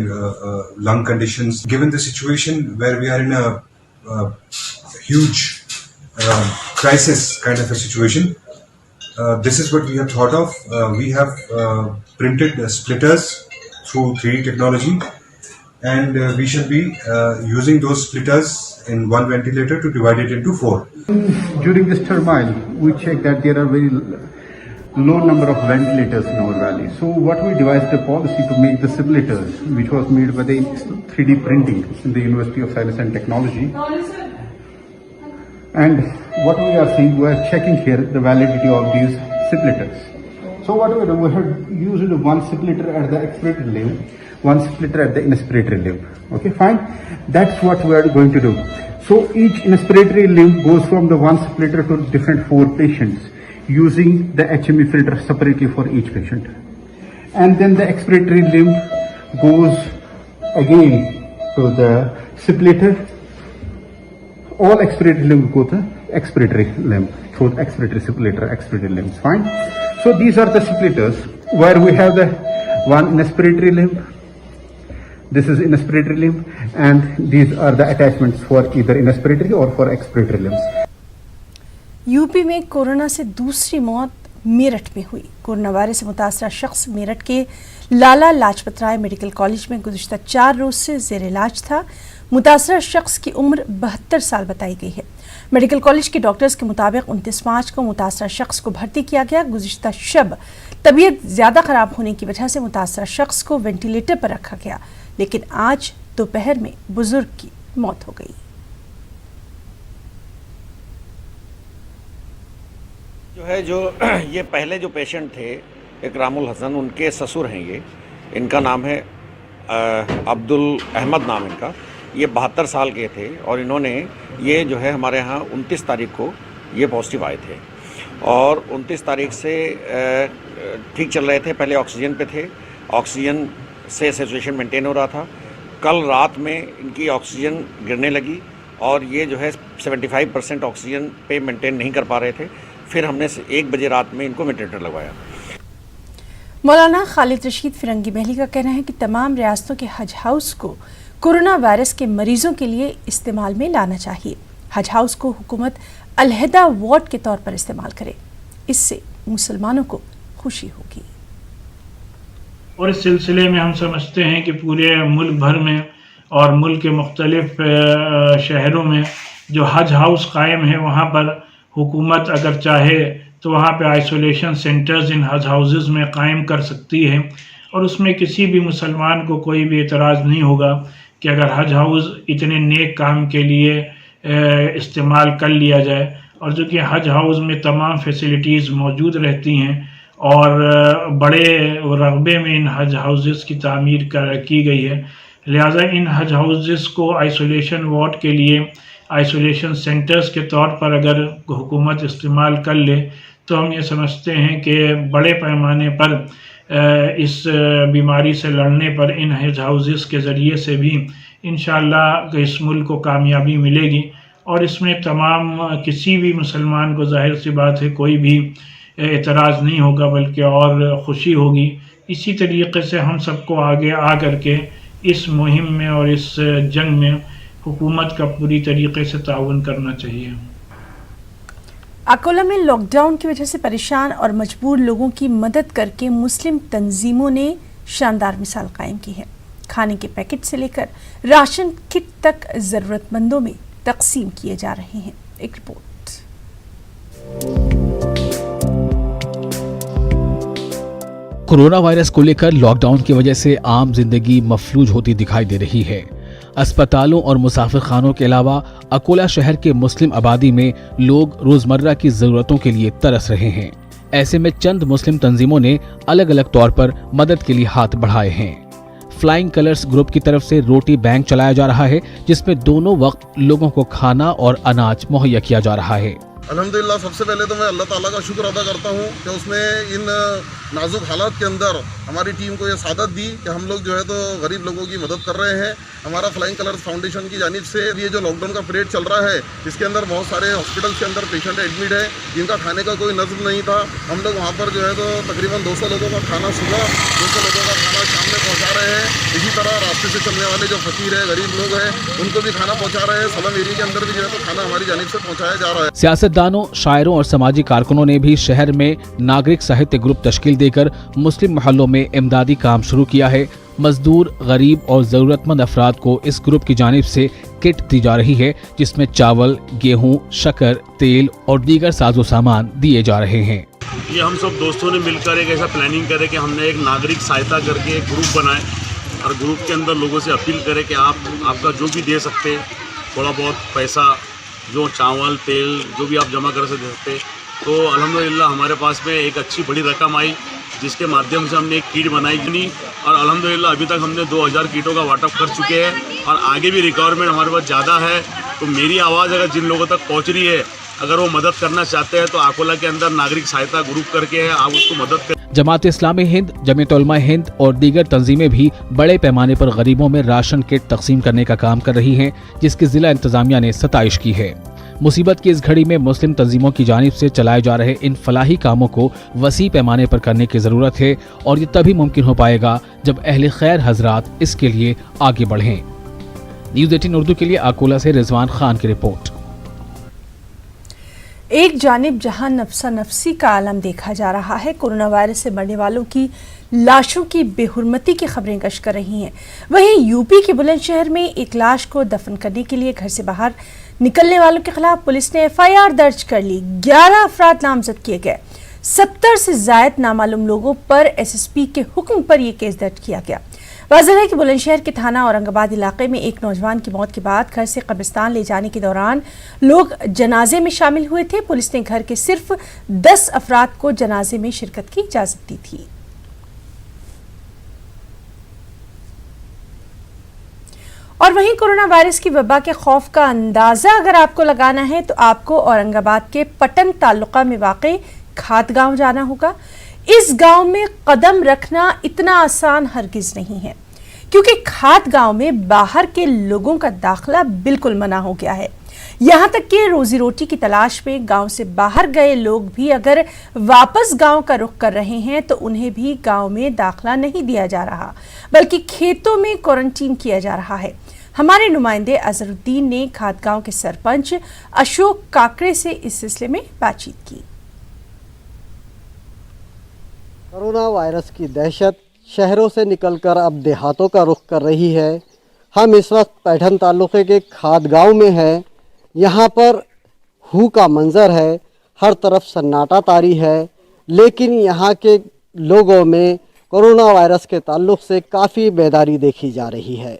lung conditions. Given the situation where we are in a huge crisis kind of a situation, this is what we have thought of. We have printed splitters through 3D technology, and we shall be using those splitters in one ventilator to divide it into 4. During this turmoil, we checked that there are very low number of ventilators in our valley. So what we devised a policy to make the simulators, which was made by the 3D printing in the University of Science and Technology. And what we are seeing, we are checking here the validity of these simulators. So what we do, we have used one simulator at the expiratory limb, one simulator at the inspiratory limb. Okay, fine. That's what we are going to do. So each inspiratory limb goes from the one simulator to different 4 patients, using the HME filter separately for each patient. And then the expiratory limb goes again to the simulator. All expiratory limb go to expiratory limb through the expiratory simulator, expiratory limbs. Fine. So these are the simulators where we have the one inspiratory limb. This is inspiratory limb, and these are the attachments for either inspiratory or for expiratory limbs. UP में corona से दूसरी मौत मेरठ में हुई। Corona virus से मुतासरा शख्स मेरठ के Lala Lajpat Rai medical college में गुज़िश्ता 4 रोज से ज़ेर इलाज था। मुतासरा शख्स की उम्र 72 साल बताई गई है। मेडिकल कॉलेज के डॉक्टर्स के मुताबिक 29 मार्च को मुतासरा शख्स को भर्ती किया गया। गुज़िश्ता शब तबीयत ज़्यादा ख़राब होने की वजह से मुतासरा शख्स को वेंटिलेटर पर रखा गया, लेकिन आज दोपहर में बुजुर्ग की मौत हो गई। जो ये पहले जो पेशेंट थे इकरामुल हसन, उनके ससुर हैं ये। इनका नाम है अब्दुल अहमद नाम इनका, ये 72 साल के थे और इन्होंने ये जो है हमारे यहाँ 29 तारीख को ये पॉजिटिव आए थे और 29 तारीख से ठीक चल रहे थे। पहले ऑक्सीजन पे थे, ऑक्सीजन से सिचुएशन मेंटेन हो रहा था। कल रात में इनकी ऑक्सीजन गिरने लगी और ये जो है 75% ऑक्सीजन पे मेंटेन नहीं कर पा रहे थे। फिर हमने 1 बजे रात में इनको वेंटिलेटर लगवाया। मौलाना खालिद रशीद फिरंगी महली का कहना है कि तमाम रियासतों के हज हाउस को कोरोना वायरस के मरीजों के लिए इस्तेमाल में लाना चाहिए। हज हाउस को हुकूमत अलहदा वार्ड के तौर पर इस्तेमाल करे, इससे मुसलमानों को खुशी होगी। और इस सिलसिले में हम समझते हैं कि पूरे मुल्क भर में और मुल्क के मुख्तलिफ शहरों में जो हज हाउस कायम है वहाँ पर हुकूमत अगर चाहे तो वहाँ पे आइसोलेशन सेंटर्स इन हज हाउसेस में कायम कर सकती है और उसमें किसी भी मुसलमान को कोई भी एतराज़ नहीं होगा कि अगर हज हाउस इतने नेक काम के लिए इस्तेमाल कर लिया जाए। और जो कि हज हाउस में तमाम फैसिलिटीज़ मौजूद रहती हैं और बड़े रकबे में इन हज हाउसेस की तामीर की गई है, लिहाजा इन हज हाउसेस को आइसोलेशन वार्ड के लिए आइसोलेशन सेंटर्स के तौर पर अगर हुकूमत इस्तेमाल कर ले तो हम ये समझते हैं कि बड़े पैमाने पर इस बीमारी से लड़ने पर इन हज हाउसेस के ज़रिए से भी इंशाअल्लाह इस मुल्क को कामयाबी मिलेगी और इसमें तमाम किसी भी मुसलमान को जाहिर सी बात है कोई भी एतराज़ नहीं होगा बल्कि और ख़ुशी होगी। इसी तरीके से हम सबको आगे आ करके इस मुहिम में और इस जंग में हुकूमत का पूरी तरीके से ताउन करना चाहिए। अकोला में लॉकडाउन की वजह से परेशान और मजबूर लोगों की मदद करके मुस्लिम तंजीमों ने शानदार मिसाल कायम की है। खाने के पैकेट से लेकर राशन किट तक ज़रूरतमंदों में तकसीम किए जा रहे हैं। एक रिपोर्ट। कोरोना वायरस को लेकर लॉकडाउन की वजह से आम जिंदगी मफलूज होती दिखाई दे रही है। अस्पतालों और मुसाफिर खानों के अलावा अकोला शहर के मुस्लिम आबादी में लोग रोजमर्रा की जरूरतों के लिए तरस रहे हैं। ऐसे में चंद मुस्लिम तंजीमों ने अलग अलग तौर पर मदद के लिए हाथ बढ़ाए हैं। फ्लाइंग कलर्स ग्रुप की तरफ से रोटी बैंक चलाया जा रहा है, जिसमें दोनों वक्त लोगों को खाना और अनाज मुहैया किया जा रहा है। अल्हम्दुलिल्लाह, सबसे पहले तो मैं अल्लाह ताला का शुक्र अदा करता हूँ कि उसने इन नाजुक हालात के अंदर हमारी टीम को ये सादत दी कि हम लोग जो है तो गरीब लोगों की मदद कर रहे हैं। हमारा फ्लाइंग कलर्स फाउंडेशन की जानिब से ये जो लॉकडाउन का पीरियड चल रहा है इसके अंदर बहुत सारे हॉस्पिटल्स के अंदर पेशेंट एडमिट है जिनका खाने का कोई नज़म नहीं था। हम लोग वहाँ पर जो है तो तकरीबन 200 लोगों का खाना सुबह, 200 लोगों का खाना शाम में पहुँचा रहे हैं। इसी तरह रास्ते से चलने वाले जो फकीर है, गरीब लोग हैं, उनको भी खाना पहुँचा रहे हैं। सलम एरिया के अंदर भी जो है तो खाना हमारी जानिब से पहुँचाया जा रहा है। सियासतदानों, शायरों और समाजी कारकुनों ने भी शहर में नागरिक साहित्य ग्रुप तश्कील देकर मुस्लिम मोहल्लों में इमदादी काम शुरू किया है। मजदूर, गरीब और जरूरतमंद अफराद को इस ग्रुप की जानिब से किट दी जा रही है, जिसमें चावल, गेहूं, शक्कर, तेल और दीगर साजो सामान दिए जा रहे हैं। ये हम सब दोस्तों ने मिलकर एक ऐसा प्लानिंग करे कि हमने एक नागरिक सहायता करके एक ग्रुप बनाए और ग्रुप के अंदर लोगों से अपील करें कि आपका जो भी दे सकते, थोड़ा बहुत पैसा, जो चावल, तेल, जो भी आप जमा कर सकते। तो अल्हम्दुलिल्लाह हमारे पास में एक अच्छी बड़ी रकम आई जिसके माध्यम से हमने एक किट बनाई और अल्हम्दुलिल्लाह अभी तक हमने 2000 किटों का वाटअप कर चुके हैं और आगे भी रिक्वायरमेंट हमारे पास ज़्यादा है। तो मेरी आवाज़ अगर जिन लोगों तक पहुंच रही है, अगर वो मदद करना चाहते हैं तो अकोला के अंदर नागरिक सहायता ग्रुप करके है, आप उसको मदद करें। जमात इस्लामी हिंद, जमीयत उलमा हिंद और दीगर तंजीमें भी बड़े पैमाने पर गरीबों में राशन किट तकसीम करने का काम कर रही हैं, जिसकी जिला इंतजामिया ने सताइश की है। मुसीबत की इस घड़ी में मुस्लिम तंजीमों की जानिब से चलाए जा रहे इन फलाही कामों को वसी पैमाने पर करने की जरूरत है और ये तभी मुमकिन हो पाएगा जब अहले खैर हजरात इसके लिए आगे बढ़ें। न्यूज़ 18 उर्दू के लिए अकोला से रिजवान खान की रिपोर्ट। एक जानिब जहां नफसा नफसी का आलम देखा जा रहा है, कोरोना वायरस से मरने वालों की लाशों की बेहुरमती की खबरें गश कर रही हैं, वहीं यूपी के बुलंदशहर में एक लाश को दफन करने के लिए घर से बाहर निकलने वालों के खिलाफ पुलिस ने FIR दर्ज कर ली। 11 अफराद नामजद किए गए। 70 से जायद नामालूम लोगों पर SSP के हुक्म पर यह केस दर्ज किया गया। वाज़ेह है कि बुलंदशहर के थाना औरंगाबाद इलाके में एक नौजवान की मौत के बाद घर से कब्रिस्तान ले जाने के दौरान लोग जनाजे में शामिल हुए थे। पुलिस ने घर के सिर्फ 10 अफराद को जनाजे में शिरकत की इजाजत दी थी। और वहीं कोरोना वायरस की वबा के खौफ का अंदाजा अगर आपको लगाना है तो आपको औरंगाबाद के पटन तालुका में वाक़ई खाद गांव जाना होगा। इस गांव में कदम रखना इतना आसान हरगिज नहीं है, क्योंकि खाद गांव में बाहर के लोगों का दाखिला बिल्कुल मना हो गया है। यहां तक कि रोजी रोटी की तलाश में गांव से बाहर गए लोग भी अगर वापस गांव का रुख कर रहे हैं तो उन्हें भी गांव में दाखिला नहीं दिया जा रहा, बल्कि खेतों में क्वारंटीन किया जा रहा है। हमारे नुमाइंदे अजहरुद्दीन ने खादगांव के सरपंच अशोक काकड़े से इस सिलसिले में बातचीत की। कोरोना वायरस की दहशत शहरों से निकलकर अब देहातों का रुख कर रही है। हम इस वक्त पैठन तालुके के खादगांव में हैं। यहाँ पर हू का मंजर है, हर तरफ सन्नाटा तारी है, लेकिन यहाँ के लोगों में कोरोना वायरस के ताल्लुक से काफ़ी बेदारी देखी जा रही है।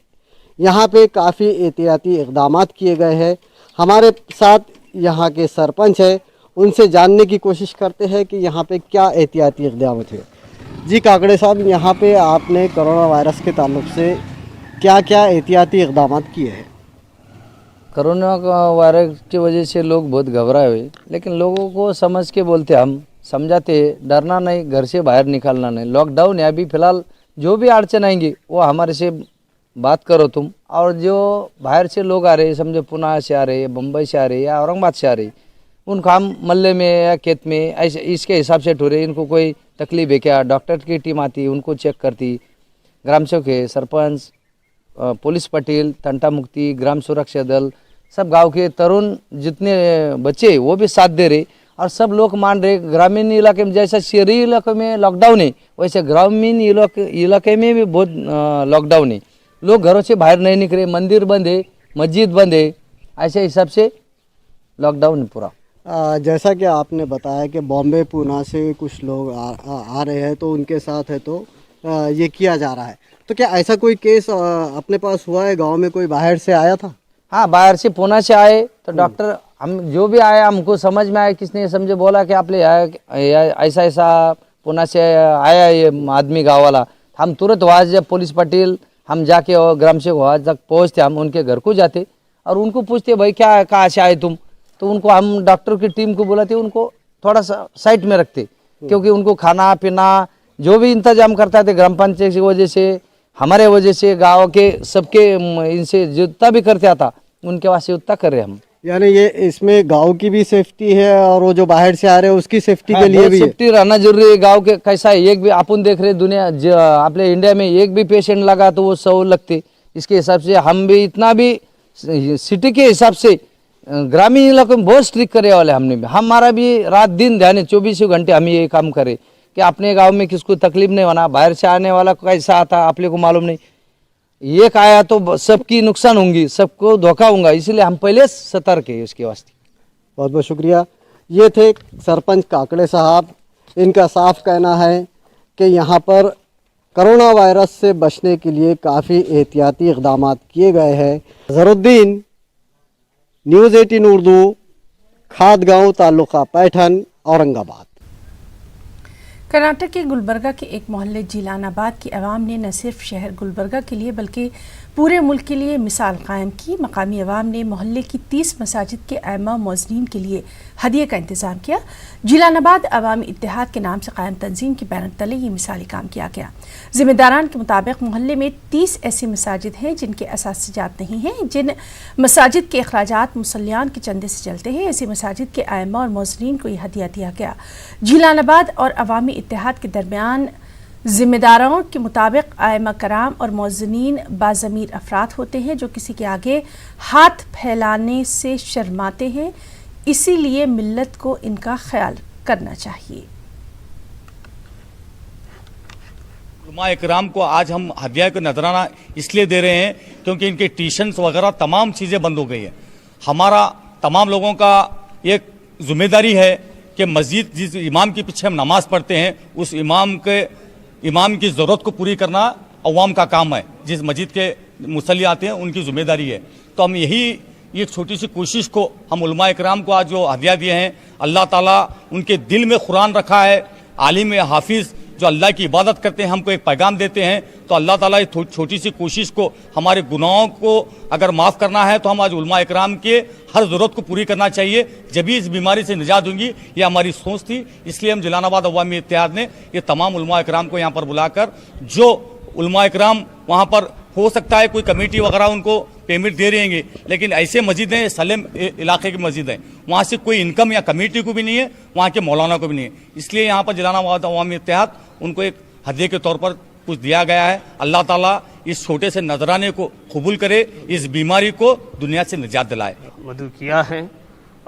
यहाँ पे काफ़ी एहतियाती इक़दामात किए गए हैं। हमारे साथ यहाँ के सरपंच है, उनसे जानने की कोशिश करते हैं कि यहाँ पे क्या एहतियाती इक़दामात है। जी काकड़े साहब, यहाँ पे आपने कोरोना वायरस के ताल्लुक से क्या क्या एहतियाती इक़दामात किए हैं? कोरोना वायरस की वजह से लोग बहुत घबराए हुए, लेकिन लोगों को समझ के बोलते, हम समझाते, डरना नहीं, घर से बाहर निकलना नहीं। लॉकडाउन है अभी फ़िलहाल, जो भी अड़चन आएंगी वो हमारे से बात करो तुम। और जो बाहर से लोग आ रहे हैं, समझो पुणे से आ रहे हैं, बम्बई से आ रहे हैं या औरंगाबाद से आ रहे हैं, उनको हम मल्ले में या खेत में ऐसे इसके हिसाब से ठुरे। इनको कोई तकलीफ है क्या, डॉक्टर की टीम आती, उनको चेक करती। ग्राम सेवक है, सरपंच, पुलिस पटेल, तंटा मुक्ति, ग्राम सुरक्षा दल, सब गांव के तरुण जितने बच्चे वो भी साथ दे रहे और सब लोग मान रहे। ग्रामीण इलाके में जैसा शहरी इलाके में लॉकडाउन है, वैसे ग्रामीण इलाके में भी बहुत लॉकडाउन है। लोग घरों से बाहर नहीं निकले, मंदिर बंद है, मस्जिद बंद है, ऐसे हिसाब से लॉकडाउन है पूरा। जैसा कि आपने बताया कि बॉम्बे पुणे से कुछ लोग आ रहे हैं, तो उनके साथ है तो ये किया जा रहा है। तो क्या ऐसा कोई केस अपने पास हुआ है, गांव में कोई बाहर से आया था? हाँ, बाहर से पुणे से आए तो डॉक्टर, हम जो भी आया हमको समझ में आया, किसने समझे बोला कि आप ले ऐसा ऐसा पुणे से आया ये आदमी गाँव वाला। हम तुरंत वहाँ जब पुलिस पटेल हम जाके और ग्राम सेवक वहाँ तक पहुँचते, हम उनके घर को जाते और उनको पूछते, भाई क्या कहाँ से आए तुम? तो उनको हम डॉक्टर की टीम को बुलाते, उनको थोड़ा सा साइड में रखते, क्योंकि उनको खाना पीना जो भी इंतजाम करता थे ग्राम पंचायत की वजह से, हमारे वजह से, गाँव के सबके इनसे जितना भी करते आता उनके वास्ते उतना कर रहे हम। यानी ये इसमें गांव की भी सेफ्टी है और वो जो बाहर से आ रहे हैं उसकी सेफ्टी के लिए भी सेफ्टी रहना जरूरी है। गांव के कैसा है, एक भी अपन देख रहे दुनिया अपने इंडिया में एक भी पेशेंट लगा तो वो 100 लगते। इसके हिसाब से हम भी इतना भी सिटी के हिसाब से ग्रामीण इलाकों में बहुत स्ट्रिक्ट करे वाले हमने भी। हमारा भी रात दिन ध्यान है, 24 घंटे हम ये काम करें कि अपने गाँव में किसको तकलीफ नहीं होना। बाहर से आने वाला कैसा आता अपने को मालूम नहीं, एक आया तो सबकी नुकसान होंगी, सबको धोखा होगा, इसलिए हम पहले सतर्क है इसके वास्ते। बहुत बहुत शुक्रिया। ये थे सरपंच काकड़े साहब। इनका साफ कहना है कि यहाँ पर कोरोना वायरस से बचने के लिए काफ़ी एहतियाती इक़दामात किए गए हैं। अजहरुद्दीन, न्यूज़ 18 उर्दू, खादगांव तालुका पैठन, औरंगाबाद। कर्नाटक के गुलबर्गा के एक मोहल्ले जिलानाबाद की आवाम ने न सिर्फ शहर गुलबर्गा के लिए बल्कि पूरे मुल्क के लिए मिसाल कायम की। मकामी आवाम ने मोहल्ले की 30 मसाजिद के आइमा मौज़नीन के लिए हदिये का इंतज़ाम किया। जिलानाबाद अवामी इत्तेहाद के नाम से कायम तंजीम के बैनर तले ये मिसाली काम किया गया। ज़िम्मेदारान के मुताबिक मोहल्ले में 30 ऐसी मसाजिद हैं जिनके असासिजात नहीं हैं। जिन मसाजिद के अखराजात मुसल्लियान के चंदे से चलते हैं, ऐसी मसाजिद के आइमा और मौज़नीन को यह हदिया दिया गया। जिलानाबाद और अवामी इत्तेहाद के दरमियान जिम्मेदारों के मुताबिक आइमा कराम और मौज़नीन बाज़मीर अफराद होते हैं जो किसी के आगे हाथ फैलाने से शर्माते हैं, इसीलिए मिल्लत को इनका ख्याल करना चाहिए। उलमा इकराम को आज हम हदिया का नजराना इसलिए दे रहे हैं क्योंकि इनके ट्यूशन्स वगैरह तमाम चीज़ें बंद हो गई है। हमारा तमाम लोगों का एक जिम्मेदारी है कि मस्जिद जिस इमाम के पीछे हम नमाज पढ़ते हैं उस इमाम की ज़रूरत को पूरी करना अवाम का काम है। जिस मस्जिद के मुसल्ली आते हैं उनकी जिम्मेदारी है। तो हम यही एक छोटी सी कोशिश को हम उलमा इकराम को आज जो हदिया दिए हैं, अल्लाह ताला उनके दिल में कुरान रखा है, आलिम हाफिज़ जो अल्लाह की इबादत करते हैं, हमको एक पैगाम देते हैं। तो अल्लाह ताला इस छोटी सी कोशिश को, हमारे गुनाहों को अगर माफ़ करना है तो हम आज उलमा इकराम के हर ज़रूरत को पूरी करना चाहिए, जब भी इस बीमारी से निजात होंगी। ये हमारी सोच थी, इसलिए हम जलालाबाद अवामी इत्तेहाद ने ये तमाम उलमा इकराम को यहाँ पर बुलाकर, जो उलमा इकराम वहाँ पर हो सकता है कोई कमेटी वगैरह उनको पेमेंट दे रहे हैं, लेकिन ऐसे मस्जिद हैं, सलेम इलाके की मस्जिद है, वहाँ से कोई इनकम या कमेटी को भी नहीं है, वहाँ के मौलाना को भी नहीं है। इसलिए यहाँ पर जलालाबाद अवामी इत्तेहाद उनको एक हदिये के तौर पर कुछ दिया गया है। अल्लाह ताला इस छोटे से नजराने को कबूल करे, इस बीमारी को दुनिया से निजात दिलाए। मदू किया है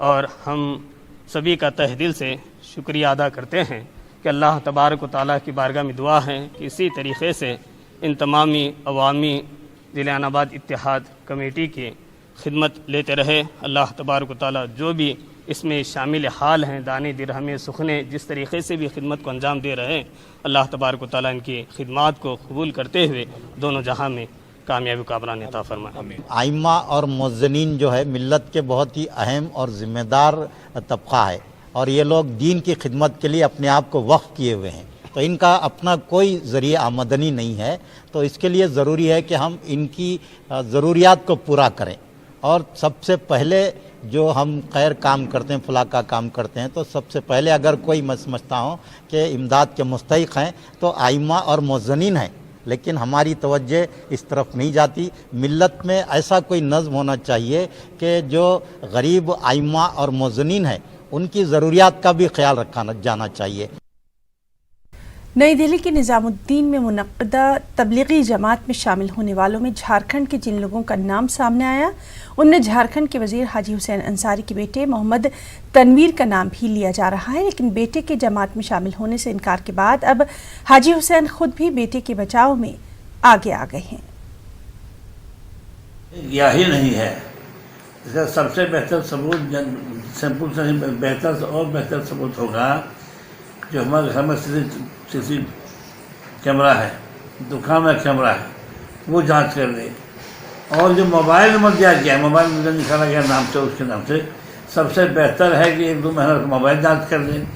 और हम सभी का तहे दिल से शुक्रिया अदा करते हैं कि अल्लाह तबारक व तआला की बारगाह में दुआ है कि इसी तरीक़े से इन तमामी अवामी जलालाबाद इत्तेहाद कमेटी की खिदमत लेते रहे। अल्लाह तबारक व तआला जो भी इसमें शामिल हाल हैं, दाने दिरहमें सुखने जिस तरीक़े से भी खिदमत को अंजाम दे रहे हैं, अल्लाह तबारक व तआला इनकी खिदमत को कबूल करते हुए दोनों जहां में कामयाबी का बरान अता फरमाए। आइम्मा और मुअज्जिनीन जो है मिल्लत के बहुत ही अहम और ज़िम्मेदार तबक़ा है, और ये लोग दीन की खिदमत के लिए अपने आप को वक्फ किए हुए हैं। तो इनका अपना कोई ज़रिया आमदनी नहीं है, तो इसके लिए ज़रूरी है कि हम इनकी ज़रूरियात को पूरा करें। और सबसे पहले जो हम खैर काम करते हैं, फलाह का काम करते हैं, तो सबसे पहले अगर कोई मैं समझता हूँ कि इमदाद के मुस्तहिक़ हैं तो आइम्मा और मुअज्जिनीन हैं, लेकिन हमारी तवज्जो इस तरफ नहीं जाती। मिल्लत में ऐसा कोई नज़्म होना चाहिए कि जो गरीब आइम्मा और मुअज्जिनीन हैं उनकी ज़रूरियात का भी ख्याल रखा जाना चाहिए। नई दिल्ली के निज़ामुद्दीन में मुनक़्क़दा तबलीगी जमात में शामिल होने वालों में झारखंड के जिन लोगों का नाम सामने आया, उनमें झारखंड के वज़ीर हाजी हुसैन अंसारी के बेटे मोहम्मद तनवीर का नाम भी लिया जा रहा है। लेकिन बेटे के जमात में शामिल होने से इनकार के बाद अब हाजी हुसैन खुद भी बेटे के बचाव में आगे आ गए हैं। यह ही नहीं है, इसका सबसे बेहतर सबूत, सिंपल से बेहतर और बेहतर सबूत होगा जो हमारे घर में सीसी कैमरा है, दुकान में कैमरा है, वो जांच कर ले। और जो मोबाइल नंबर दिया गया, मोबाइल नंबर निकाला गया नाम से, उसके नाम से, सबसे बेहतर है कि 1-2 महीना मोबाइल जांच कर लें।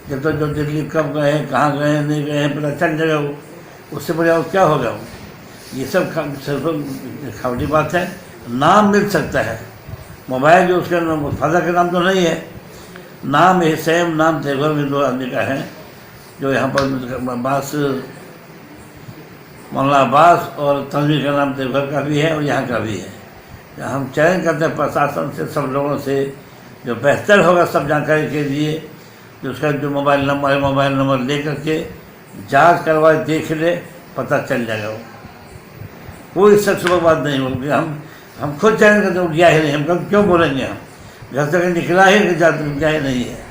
जब तक जो दिल्ली कब गए हैं, कहाँ गए हैं, नहीं गए हैं, पता चल जाएगा। वो उससे बढ़िया क्या होगा। वो ये सब सिर्फ खावटी बात है। नाम मिल सकता है, मोबाइल जो उसका फादर का नाम तो नहीं है, नाम है सेम नाम देवघर में 2 आदमी का है, जो यहाँ पर अब्बास, मौलाना अब्बास और तनवीर का नाम देवघर का भी है और यहाँ का भी है। हम चयन करते हैं प्रशासन से, सब लोगों से, जो बेहतर होगा सब जानकारी के लिए, जो उसका जो मोबाइल नंबर ले करके जांच करवाए, देख ले, पता चल जाएगा। वो कोई शख्स बात नहीं होगी। हम खुद चयन करते हैं, गया ही नहीं, हम क्यों बोलेंगे। हम घर से निकला ही गया ही नहीं है।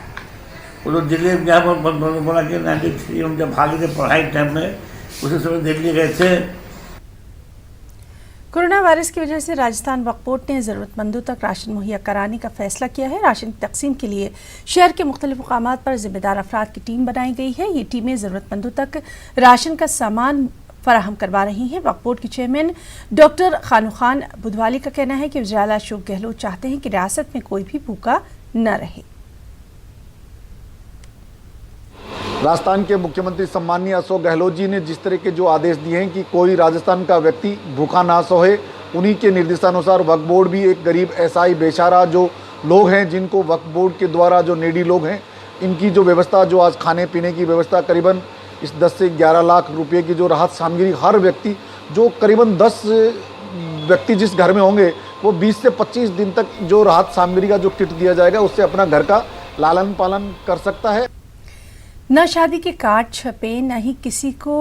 वो लोग दिल्ली में गया, बोला कि 93 हम जब भागे थे पढ़ाई टाइम में, उसी समय दिल्ली गए थे। कोरोना वायरस की वजह से राजस्थान वक्फ बोर्ड ने ज़रूरतमंदों तक राशन मुहैया कराने का फैसला किया है। राशन की तकसीम के लिए शहर के मुख्तलिफ मुकामात पर ज़िम्मेदार अफराद की टीम बनाई गई है। ये टीमें ज़रूरतमंदों तक राशन का सामान फराहम करवा रही हैं। वक्फ बोर्ड के चेयरमैन डॉक्टर खानू खान बुधवाली का कहना है कि वज़ीर अशोक गहलोत चाहते हैं कि रियासत में कोई भी भूखा न रहे। राजस्थान के मुख्यमंत्री सम्माननीय अशोक गहलोत जी ने जिस तरह के जो आदेश दिए हैं कि कोई राजस्थान का व्यक्ति भूखा ना सोए, उन्हीं के निर्देशानुसार वक्फ बोर्ड भी एक गरीब ऐसा ही बेचारा जो लोग हैं, जिनको वक्फ बोर्ड के द्वारा जो नेडी लोग हैं, इनकी जो व्यवस्था, जो आज खाने पीने की व्यवस्था, करीबन इस 10 से 11 लाख रुपए की जो राहत सामग्री, हर व्यक्ति जो करीबन 10 व्यक्ति जिस घर में होंगे, वो 20 से 25 दिन तक जो राहत सामग्री का जो किट दिया जाएगा, उससे अपना घर का लालन पालन कर सकता है। न शादी के कार्ड छपे, न ही किसी को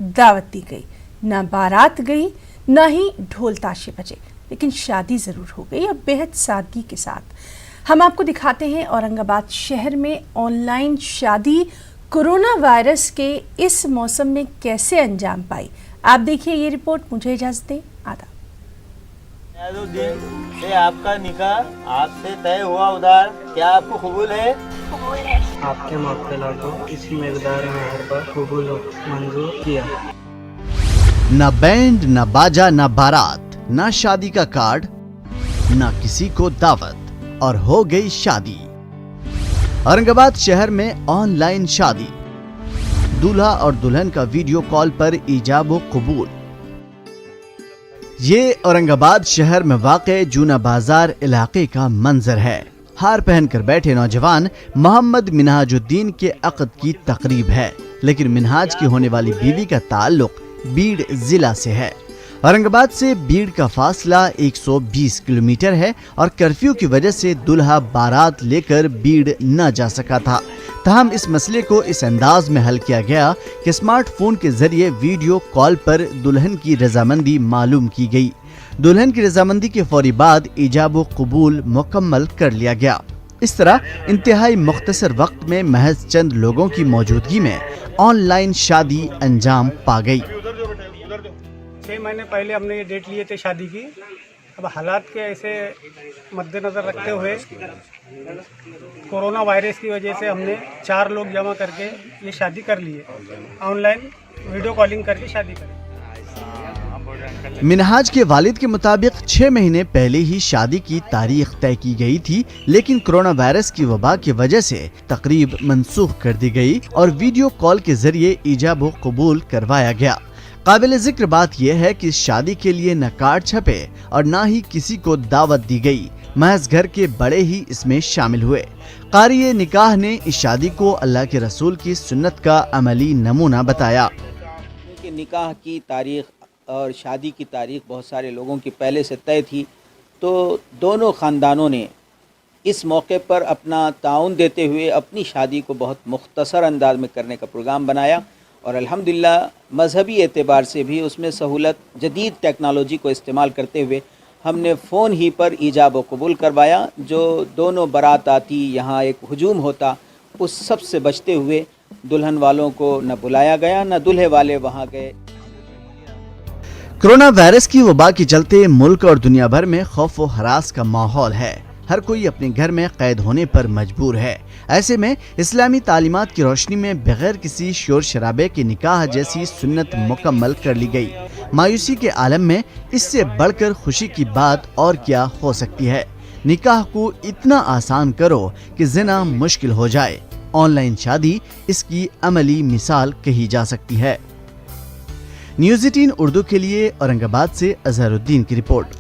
दावत दी गई, न बारात गई, न ही ढोल ताशे बजे, लेकिन शादी ज़रूर हो गई और बेहद सादगी के साथ। हम आपको दिखाते हैं औरंगाबाद शहर में ऑनलाइन शादी कोरोना वायरस के इस मौसम में कैसे अंजाम पाई। आप देखिए ये रिपोर्ट। मुझे इजाज़त दें। आदाब। से आपका निकाह आपसे तय हुआ उधार, क्या आपको कबूल है? आपके मौक़िला को इस मक़दार महर पर कबूल मंजूर किया। न बैंड, न बाजा, न बारात, न शादी का कार्ड, न किसी को दावत, और हो गई शादी। औरंगाबाद शहर में ऑनलाइन शादी। दूल्हा और दुल्हन का वीडियो कॉल पर ईजाब व कबूल। ये औरंगाबाद शहर में वाक़े जूना बाजार इलाके का मंजर है। हार पहनकर बैठे नौजवान मोहम्मद मिनहाजुद्दीन के अक़द की तकरीब है, लेकिन मिनहाज की होने वाली बीवी का ताल्लुक बीड़ जिला से है। औरंगाबाद से बीड़ का फासला 120 किलोमीटर है और कर्फ्यू की वजह से दुल्हा बारात लेकर बीड़ न जा सका था। ताहम इस मसले को इस अंदाज में हल किया गया कि स्मार्टफोन के जरिए वीडियो कॉल पर दुल्हन की रजामंदी मालूम की गई। दुल्हन की रजामंदी के फौरी बाद ईजाब व कबूल मुकम्मल कर लिया गया। इस तरह इंतहाई मुख्तसर वक्त में महज चंद लोगों की मौजूदगी में ऑनलाइन शादी अंजाम पा गई। 6 महीने पहले हमने ये डेट लिए थे शादी की। अब हालात के ऐसे मद्देनज़र रखते हुए कोरोना वायरस की वजह से हमने 4 लोग जमा करके ये शादी कर लिए, ऑनलाइन वीडियो कॉलिंग करके शादी करी। मिनहाज के वालिद के मुताबिक 6 महीने पहले ही शादी की तारीख तय की गई थी, लेकिन कोरोना वायरस की वबा की वजह से तकरीब मंसूख कर दी गई और वीडियो कॉल के जरिए ईजाब व कबूल करवाया गया। काबिल जिक्र बात यह है कि शादी के लिए न कार्ड छपे और न ही किसी को दावत दी गई, महज घर के बड़े ही इसमें शामिल हुए। कारी निकाह ने इस शादी को अल्लाह के रसूल की सुन्नत का अमली नमूना बताया। निकाह की तारीख और शादी की तारीख बहुत सारे लोगों की पहले से तय थी, तो दोनों ख़ानदानों ने इस मौके पर अपना ताउन देते हुए अपनी शादी को बहुत मुख्तसर अंदाज में करने का प्रोग्राम बनाया और अल्हम्दुलिल्लाह मजहबी एतबार से भी उसमें सहूलत जदीद टेक्नोलॉजी को इस्तेमाल करते हुए हमने फ़ोन ही पर ईजाब व कबूल करवाया। जो दोनों बारात आती, यहाँ एक हुजूम होता, उस सब से बचते हुए दुल्हन वालों को न बुलाया गया न दूल्हे वाले वहाँ गए। कोरोना वायरस की वबा के चलते मुल्क और दुनिया भर में खौफ व हरास का माहौल है। हर कोई अपने घर में कैद होने पर मजबूर है। ऐसे में इस्लामी तालीमात की रोशनी में बगैर किसी शोर शराबे के निकाह जैसी सुन्नत मुकम्मल कर ली गई। मायूसी के आलम में इससे बढ़कर खुशी की बात और क्या हो सकती है। निकाह को इतना आसान करो कि जिना मुश्किल हो जाए। ऑनलाइन शादी इसकी अमली मिसाल कही जा सकती है। न्यूज़ 18 उर्दू के लिए औरंगाबाद से अजहरुद्दीन की रिपोर्ट।